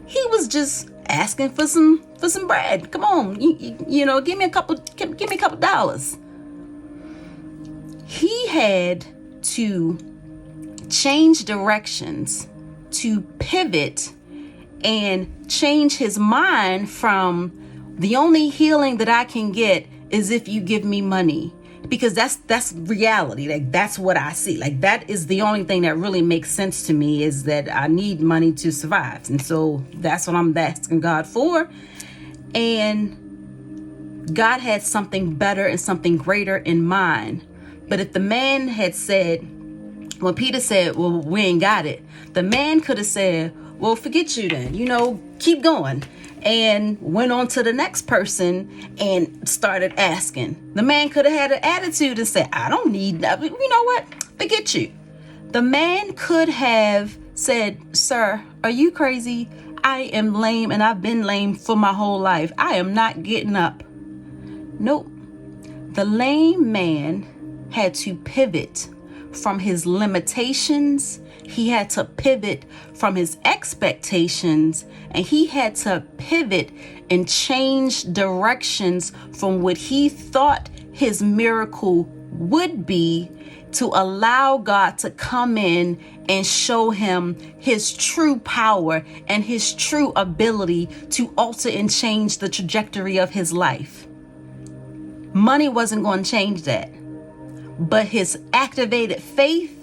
He was just asking for some bread. Come on, you know, give me a couple dollars. He had to change directions, to pivot and change his mind from the only healing that I can get is if you give me money, because that's reality. Like, that's what I see. Like, that is the only thing that really makes sense to me, is that I need money to survive. And so that's what I'm asking God for. And God had something better and something greater in mind. But if the man had said, when Peter said, well, we ain't got it, the man could have said, well, forget you then, keep going. And went on to the next person and started asking. The man could have had an attitude and said, I don't need that. You know what? Forget you. The man could have said, sir, are you crazy? I am lame and I've been lame for my whole life. I am not getting up. Nope. The lame man had to pivot from his limitations. He had to pivot from his expectations, and he had to pivot and change directions from what he thought his miracle would be, to allow God to come in and show him his true power and his true ability to alter and change the trajectory of his life. Money wasn't going to change that, but his activated faith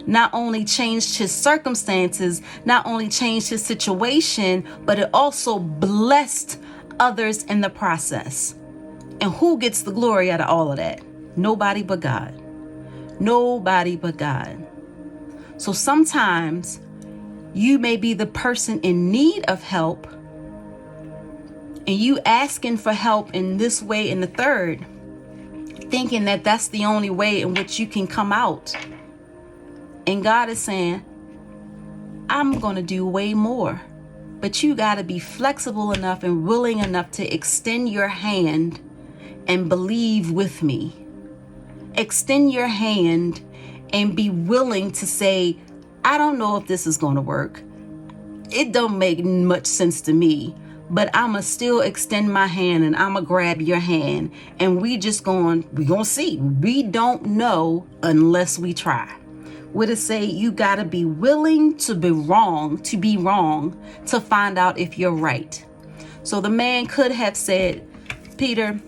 not only changed his circumstances, not only changed his situation, but it also blessed others in the process. And who gets the glory out of all of that? Nobody but God. Nobody but God. So sometimes you may be the person in need of help, and you asking for help in this way and the third, thinking that that's the only way in which you can come out. And God is saying, I'm going to do way more. But you got to be flexible enough and willing enough to extend your hand and believe with me. Extend your hand and be willing to say, I don't know if this is going to work. It don't make much sense to me, but I'ma still extend my hand and I'ma grab your hand, and we gonna see. We don't know unless we try. What it say? You gotta be willing to be wrong, to find out if you're right. So the man could have said, Peter,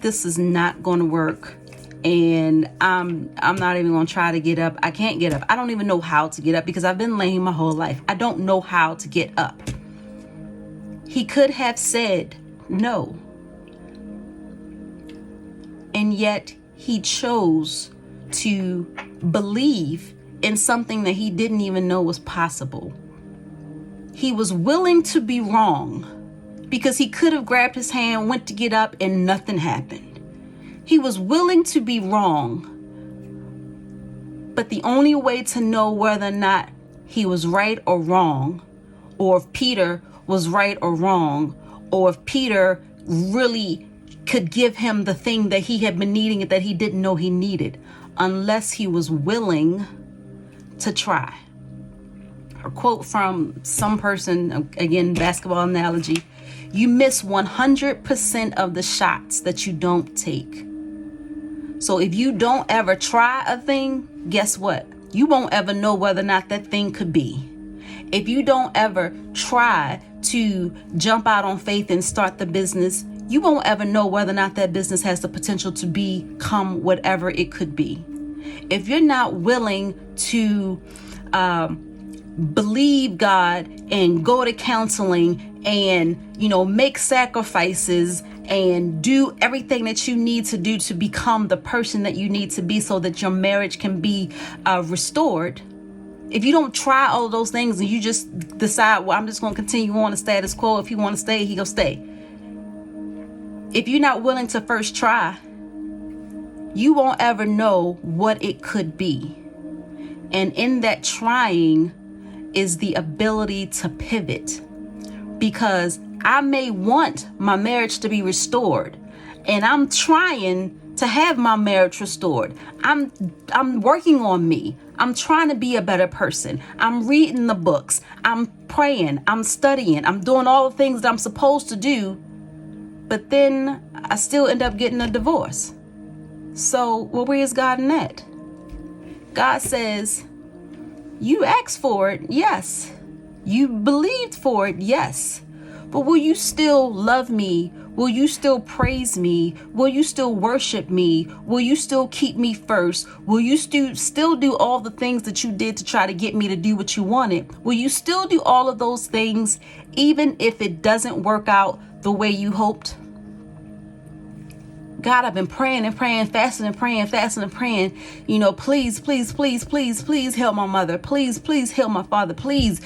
this is not going to work, and I'm not even going to try to get up. I can't get up. I don't even know how to get up because I've been laying my whole life. I don't know how to get up. He could have said no, and yet he chose to believe in something that he didn't even know was possible. He was willing to be wrong because he could have grabbed his hand, went to get up, and nothing happened. He was willing to be wrong. But the only way to know whether or not he was right or wrong, or if Peter was right or wrong, or if Peter really could give him the thing that he had been needing that he didn't know he needed, unless he was willing to try. A quote from some person, again, basketball analogy: you miss 100% of the shots that you don't take. So if you don't ever try a thing, guess what? You won't ever know whether or not that thing could be. If you don't ever try to jump out on faith and start the business, you won't ever know whether or not that business has the potential to become whatever it could be. If you're not willing to believe God and go to counseling and, make sacrifices and do everything that you need to do to become the person that you need to be so that your marriage can be restored. If you don't try all of those things and you just decide, well, I'm just going to continue on the status quo. If he want to stay, he gonna stay. If you're not willing to first try, you won't ever know what it could be. And in that trying is the ability to pivot, because I may want my marriage to be restored and I'm trying to have my marriage restored. I'm working on me. I'm trying to be a better person. I'm reading the books. I'm praying. I'm studying. I'm doing all the things that I'm supposed to do. But then I still end up getting a divorce. So, where is God in that? God says, you asked for it, yes. You believed for it, yes. But will you still love me? Will you still praise me? Will you still worship me? Will you still keep me first? Will you still do all the things that you did to try to get me to do what you wanted? Will you still do all of those things even if it doesn't work out the way you hoped? God, I've been praying and praying, fasting and praying. Please, please, please, please, please help my mother. Please, please help my father. Please,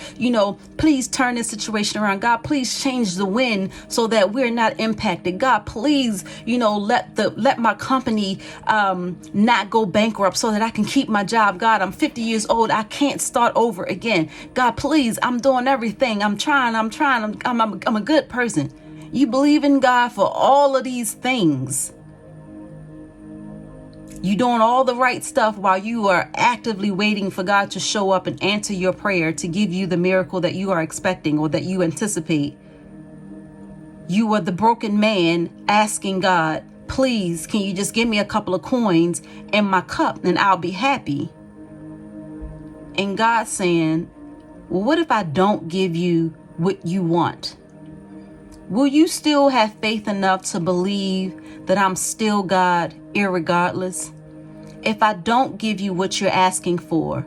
please turn this situation around. God, please change the wind so that we're not impacted. God, please, let my company not go bankrupt so that I can keep my job. God, I'm 50 years old. I can't start over again. God, please, I'm doing everything. I'm trying. I'm a good person. You believe in God for all of these things. You doing all the right stuff while you are actively waiting for God to show up and answer your prayer to give you the miracle that you are expecting or that you anticipate. You are the broken man asking God, please, can you just give me a couple of coins in my cup and I'll be happy? And God saying, well, what if I don't give you what you want? Will you still have faith enough to believe that I'm still God, irregardless? If I don't give you what you're asking for,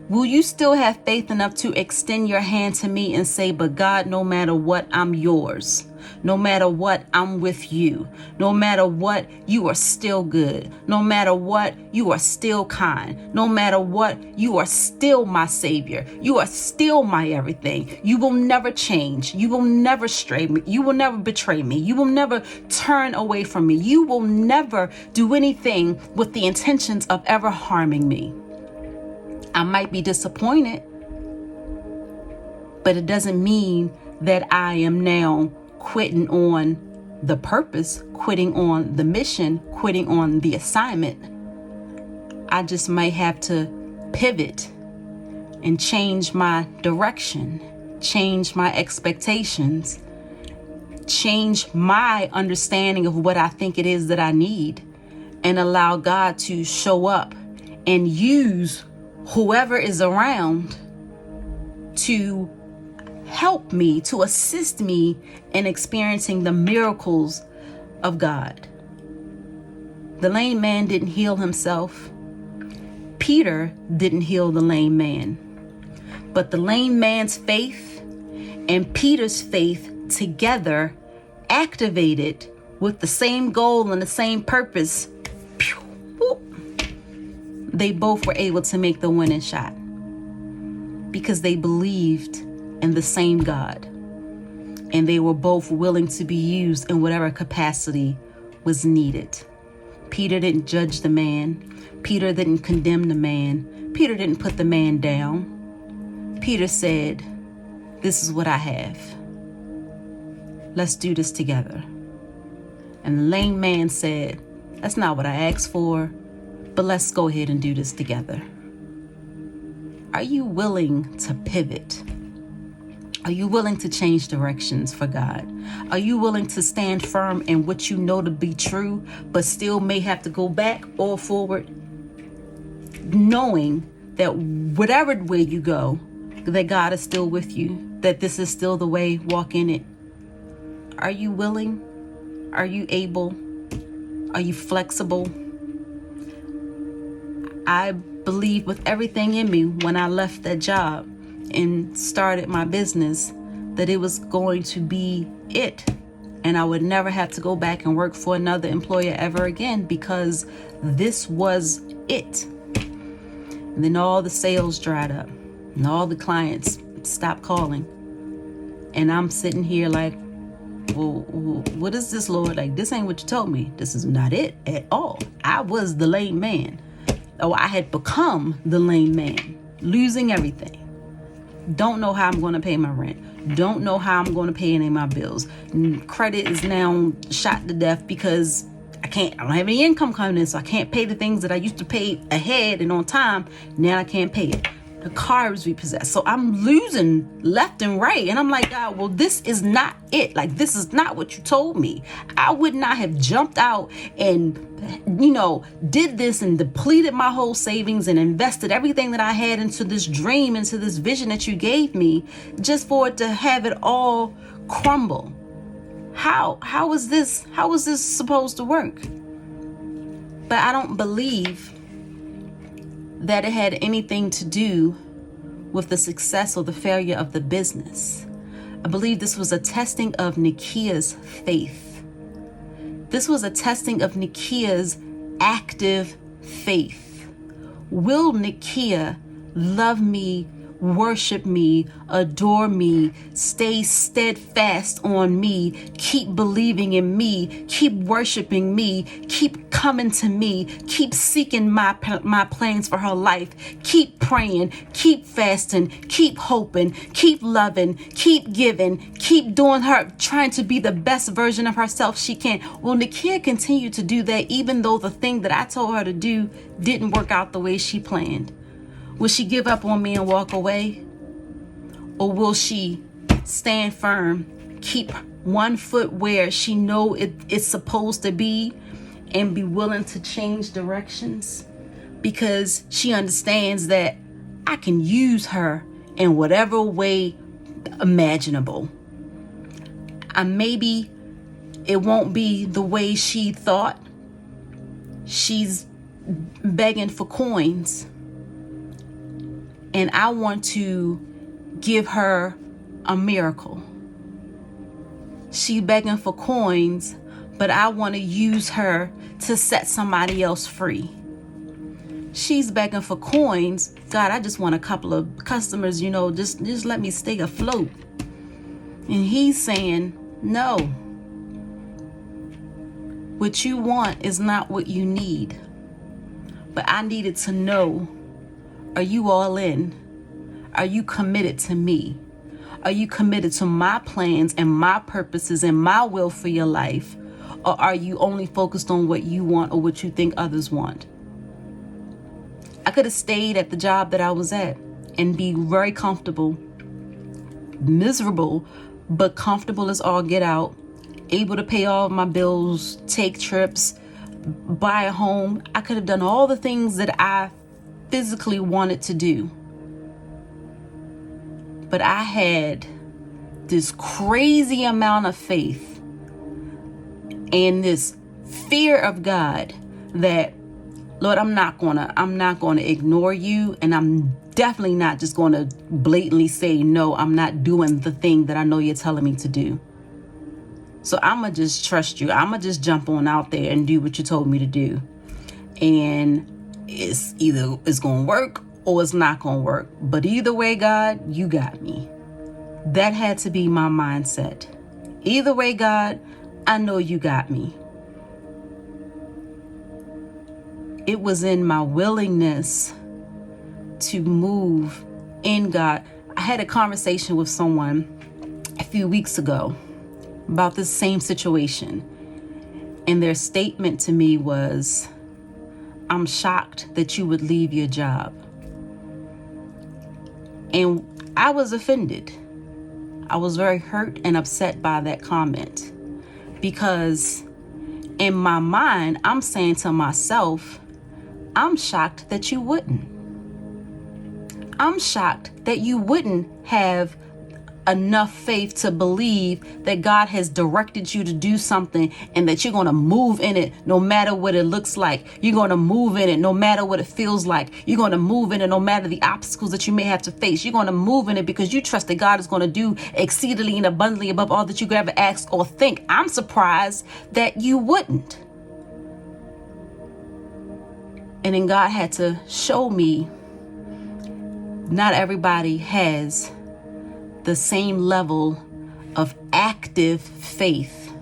will you still have faith enough to extend your hand to me and say, but God, no matter what, I'm yours. No matter what, I'm with you. No matter what, you are still good. No matter what, you are still kind. No matter what, you are still my savior. You are still my everything. You will never change. You will never stray me. You will never betray me. You will never turn away from me. You will never do anything with the intentions of ever harming me. I might be disappointed, but it doesn't mean that I am now quitting on the purpose, quitting on the mission, quitting on the assignment. I just might have to pivot and change my direction, change my expectations, change my understanding of what I think it is that I need, and allow God to show up and use whoever is around to help me, to assist me in experiencing the miracles of God. The lame man didn't heal himself. Peter didn't heal the lame man. But the lame man's faith and Peter's faith together, activated with the same goal and the same purpose, they both were able to make the winning shot because they believed in the same God, and they were both willing to be used in whatever capacity was needed. Peter didn't judge the man. Peter didn't condemn the man. Peter didn't put the man down. Peter said, "This is what I have. Let's do this together." And the lame man said, "That's not what I asked for, but let's go ahead and do this together." Are you willing to pivot? Are you willing to change directions for God? Are you willing to stand firm in what you know to be true, but still may have to go back or forward, knowing that whatever way you go, that God is still with you, that this is still the way, walk in it? Are you willing? Are you able? Are you flexible? I believe with everything in me when I left that job and started my business that it was going to be it, and I would never have to go back and work for another employer ever again, because this was it. And then all the sales dried up and all the clients stopped calling, and I'm sitting here like, well, what is this, Lord? Like, this ain't what you told me. This is not it at all. I was the lame man. I had become the lame man, losing everything. Don't know how I'm going to pay my rent. Don't know how I'm going to pay any of my bills. Credit is now shot to death because I don't have any income coming in, so I can't pay the things that I used to pay ahead and on time. Now I can't pay it. The car is repossessed. So I'm losing left and right. And I'm like, God, well, this is not it. Like, this is not what you told me. I would not have jumped out and, did this and depleted my whole savings and invested everything that I had into this dream, into this vision that you gave me, just for it to have it all crumble. How is this supposed to work? But I don't believe that it had anything to do with the success or the failure of the business. I believe this was a testing of Nikia's faith. This was a testing of Nikia's active faith. Will Nikia love me, worship me, adore me, stay steadfast on me, keep believing in me, keep worshiping me, keep coming to me, keep seeking my plans for her life, keep praying, keep fasting, keep hoping, keep loving, keep giving, keep doing her, trying to be the best version of herself she can? Will Nikia continue to do that even though the thing that I told her to do didn't work out the way she planned? Will she give up on me and walk away? Or will she stand firm, keep one foot where she know it's supposed to be, and be willing to change directions? Because she understands that I can use her in whatever way imaginable. Maybe it won't be the way she thought. She's begging for coins, and I want to give her a miracle. She's begging for coins, but I want to use her to set somebody else free. She's begging for coins. God, I just want a couple of customers, just let me stay afloat. And he's saying, no. What you want is not what you need. But I needed to know, are you all in? Are you committed to me? Are you committed to my plans and my purposes and my will for your life? Or are you only focused on what you want or what you think others want? I could have stayed at the job that I was at and be very comfortable, miserable, but comfortable as all get out, able to pay all of my bills, take trips, buy a home. I could have done all the things that I physically wanted to do. But I had this crazy amount of faith and this fear of God that, Lord, I'm not gonna ignore you, and I'm definitely not just gonna blatantly say, no, I'm not doing the thing that I know you're telling me to do. So I'm gonna just trust you. I'm gonna just jump on out there and do what you told me to do. And it's either it's gonna work or it's not gonna work. But either way, God, you got me. That had to be my mindset. Either way, God, I know you got me. It was in my willingness to move in God. I had a conversation with someone a few weeks ago about this same situation. And their statement to me was, I'm shocked that you would leave your job. And I was offended. I was very hurt and upset by that comment, because in my mind, I'm saying to myself, I'm shocked that you wouldn't. I'm shocked that you wouldn't have enough faith to believe that God has directed you to do something and that you're going to move in it no matter what it looks like. You're going to move in it no matter what it feels like. You're going to move in it no matter the obstacles that you may have to face. You're going to move in it because you trust that God is going to do exceedingly and abundantly above all that you could ever ask or think. I'm surprised that you wouldn't. And then God had to show me not everybody has the same level of active faith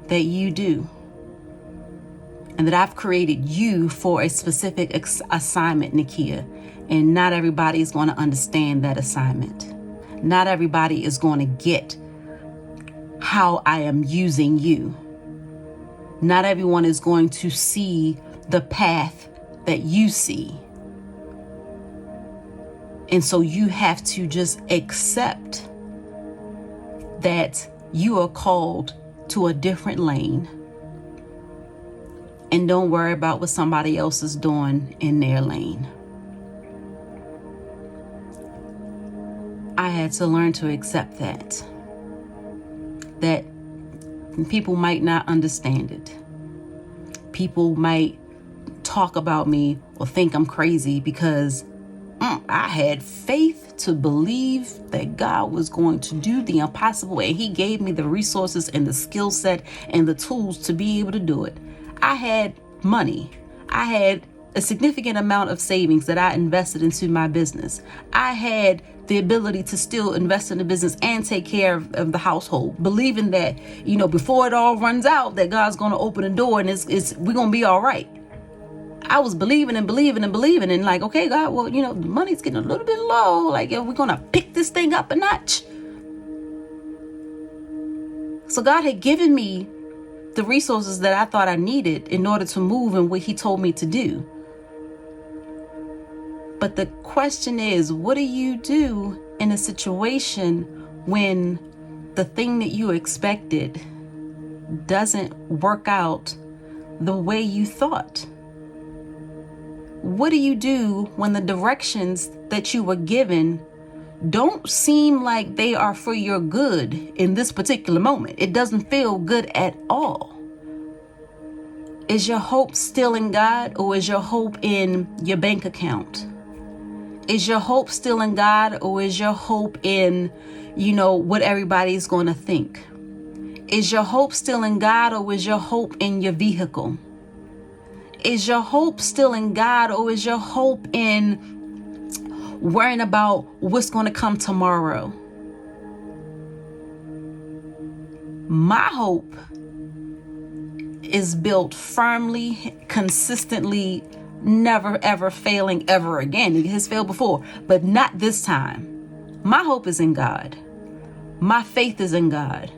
that you do, and that I've created you for a specific assignment, Nakia, and not everybody is going to understand that assignment. Not everybody is going to get how I am using you. Not everyone is going to see the path that you see. And so you have to just accept that you are called to a different lane, and don't worry about what somebody else is doing in their lane. I had to learn to accept that people might not understand it. People might talk about me or think I'm crazy because I had faith to believe that God was going to do the impossible, and He gave me the resources and the skill set and the tools to be able to do it. I had money. I had a significant amount of savings that I invested into my business. I had the ability to still invest in the business and take care of the household, believing that, before it all runs out, that God's going to open the door and we're going to be all right. I was believing and like, okay, God, well, the money's getting a little bit low. Like, we're going to pick this thing up a notch. So God had given me the resources that I thought I needed in order to move in what He told me to do. But the question is, what do you do in a situation when the thing that you expected doesn't work out the way you thought? What do you do when the directions that you were given don't seem like they are for your good in this particular moment? It doesn't feel good at all. Is your hope still in God, or is your hope in your bank account? Is your hope still in God, or is your hope in, what everybody's going to think? Is your hope still in God, or is your hope in your vehicle? Is your hope still in God, or is your hope in worrying about what's going to come tomorrow? My hope is built firmly, consistently, never ever failing ever again. It has failed before, but not this time. My hope is in God. My faith is in God.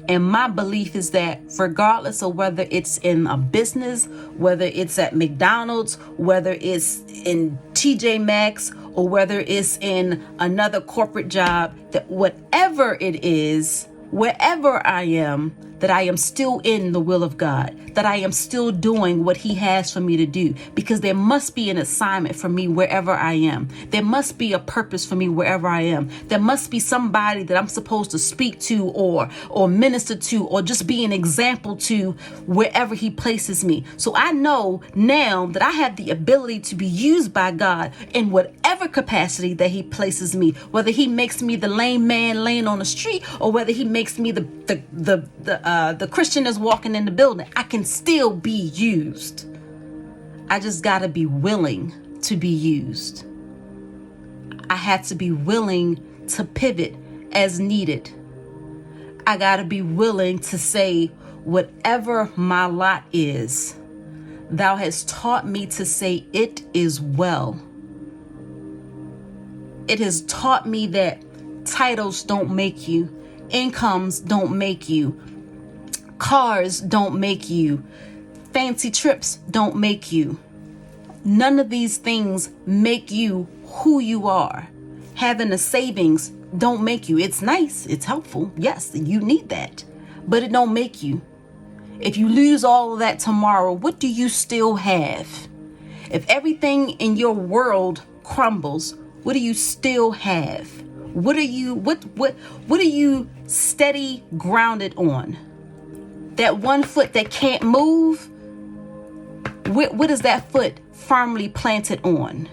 And my belief is that regardless of whether it's in a business, whether it's at McDonald's, whether it's in TJ Maxx, or whether it's in another corporate job, that whatever it is, wherever I am, that I am still in the will of God, that I am still doing what he has for me to do, because there must be an assignment for me wherever I am. There must be a purpose for me wherever I am. There must be somebody that I'm supposed to speak to or minister to, or just be an example to wherever he places me. So I know now that I have the ability to be used by God in whatever capacity that he places me, whether he makes me the lame man laying on the street, or whether he makes me the Christian that's walking in the building. I can still be used. I just got to be willing to be used. I had to be willing to pivot as needed. I got to be willing to say, whatever my lot is, thou hast taught me to say it is well. It has taught me that titles don't make you, incomes don't make you, cars don't make you, fancy trips don't make you. None of these things make you who you are. Having a savings don't make you. It's nice, it's helpful. Yes, you need that, but it don't make you. If you lose all of that tomorrow, what do you still have? If everything in your world crumbles, what do you still have? What are you steady grounded on? That one foot that can't move, what is that foot firmly planted on?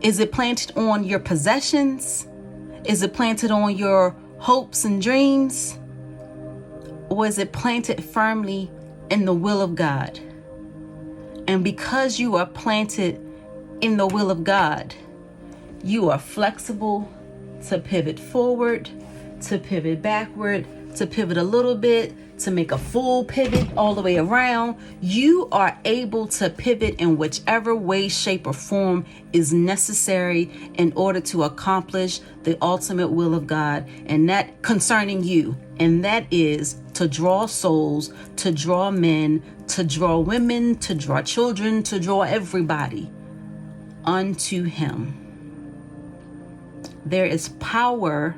Is it planted on your possessions? Is it planted on your hopes and dreams? Or is it planted firmly in the will of God? And because you are planted in the will of God, you are flexible to pivot forward, to pivot backward, to pivot a little bit, to make a full pivot all the way around. You are able to pivot in whichever way, shape, or form is necessary in order to accomplish the ultimate will of God, and that concerning you. And that is to draw souls, to draw men, to draw women, to draw children, to draw everybody unto him. There is power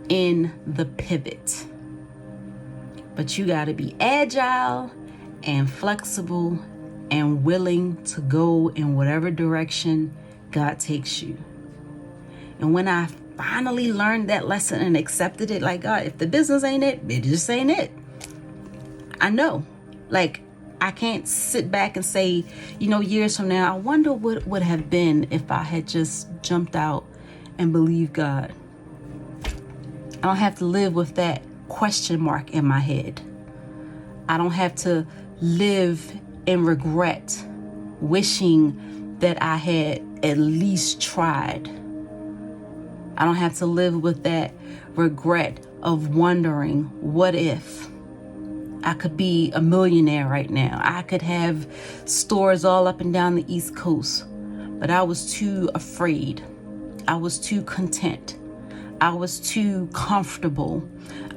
in the pivot. But you got to be agile and flexible and willing to go in whatever direction God takes you. And when I finally learned that lesson and accepted it, like, God, if the business ain't it, it just ain't it. I know. Like, I can't sit back and say, years from now, I wonder what would have been if I had just jumped out and believed God. I don't have to live with that question mark in my head. I don't have to live in regret, wishing that I had at least tried. I don't have to live with that regret of wondering, what if I could be a millionaire right now? I could have stores all up and down the East Coast, but I was too afraid. I was too content. I was too comfortable.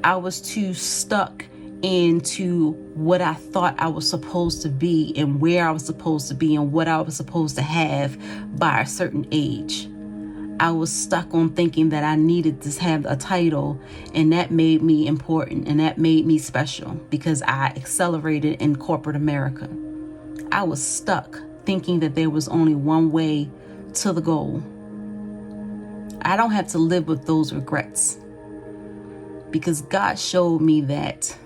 I was too stuck into what I thought I was supposed to be and where I was supposed to be and what I was supposed to have by a certain age. I was stuck on thinking that I needed to have a title, and that made me important and that made me special because I accelerated in corporate America. I was stuck thinking that there was only one way to the goal. I don't have to live with those regrets because God showed me that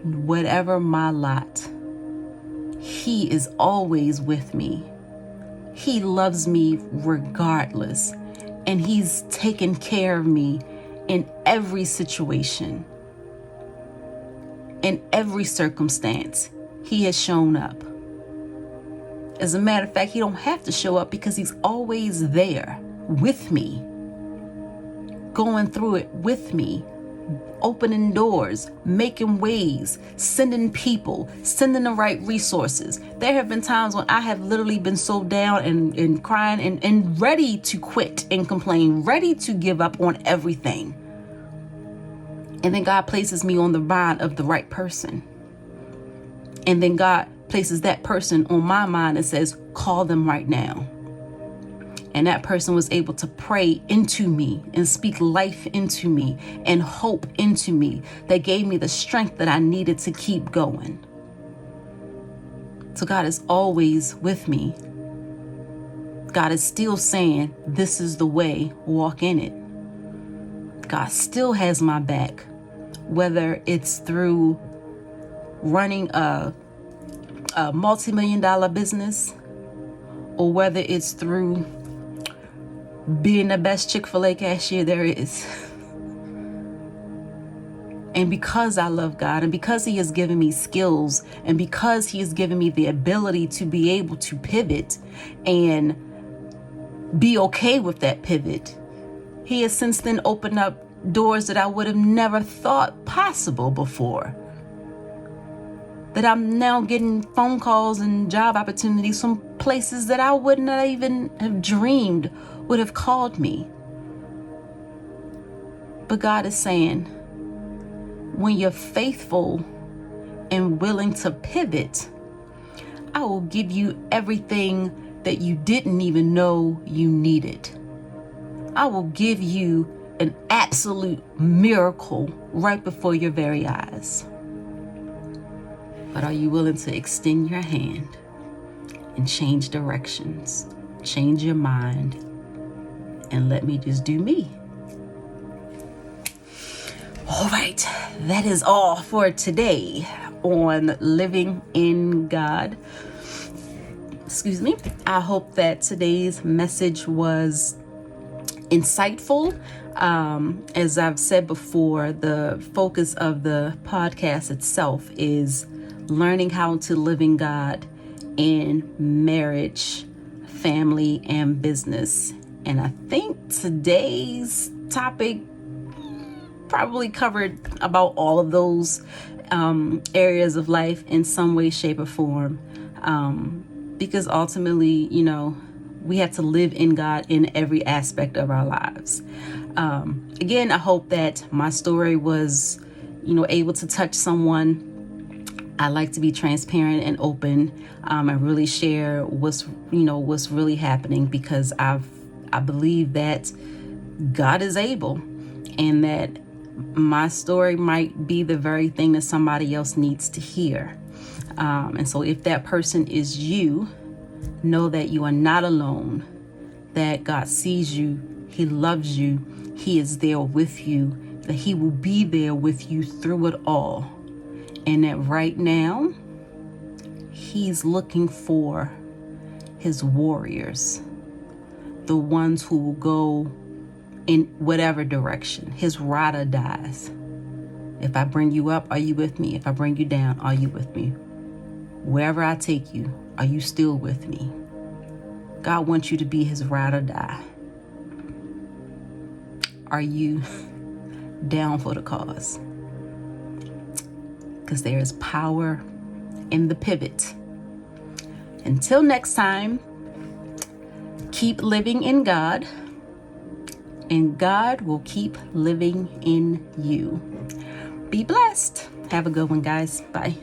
whatever my lot, He is always with me. He loves me regardless, and He's taken care of me in every situation. In every circumstance, He has shown up. As a matter of fact, He don't have to show up because He's always there with me, going through it with me, opening doors, making ways, sending people, sending the right resources. There have been times when I have literally been so down and crying and ready to quit and complain, ready to give up on everything. And then God places me on the mind of the right person. And then God places that person on my mind and says, call them right now. And that person was able to pray into me and speak life into me and hope into me that gave me the strength that I needed to keep going. So God is always with me. God is still saying, this is the way, walk in it. God still has my back, whether it's through running a multi-million-dollar business or whether it's through being the best Chick-fil-A cashier there is. And because I love God and because he has given me skills and because he has given me the ability to be able to pivot and be okay with that pivot, he has since then opened up doors that I would have never thought possible before. That I'm now getting phone calls and job opportunities from places that I would not even have dreamed would have called me. But God is saying, when you're faithful and willing to pivot, I will give you everything that you didn't even know you needed. I will give you an absolute miracle right before your very eyes. But are you willing to extend your hand and change directions, change your mind, and let me just do me? All right, that is all for today on Living in God. Excuse me. I hope that today's message was insightful. As I've said before, the focus of the podcast itself is learning how to live in God in marriage, family, and business. And I think today's topic probably covered about all of those areas of life in some way, shape, or form. Because ultimately, we have to live in God in every aspect of our lives. Again, I hope that my story was, able to touch someone. I like to be transparent and open, and really share what's really happening, because I believe that God is able, and that my story might be the very thing that somebody else needs to hear. And so if that person is you, know that you are not alone, that God sees you, he loves you, he is there with you, that he will be there with you through it all. And that right now, he's looking for his warriors, the ones who will go in whatever direction, his ride or dies. If I bring you up, are you with me? If I bring you down, are you with me? Wherever I take you, are you still with me? God wants you to be his ride or die. Are you down for the cause? Because there is power in the pivot. Until next time, keep living in God, and God will keep living in you. Be blessed. Have a good one, guys. Bye.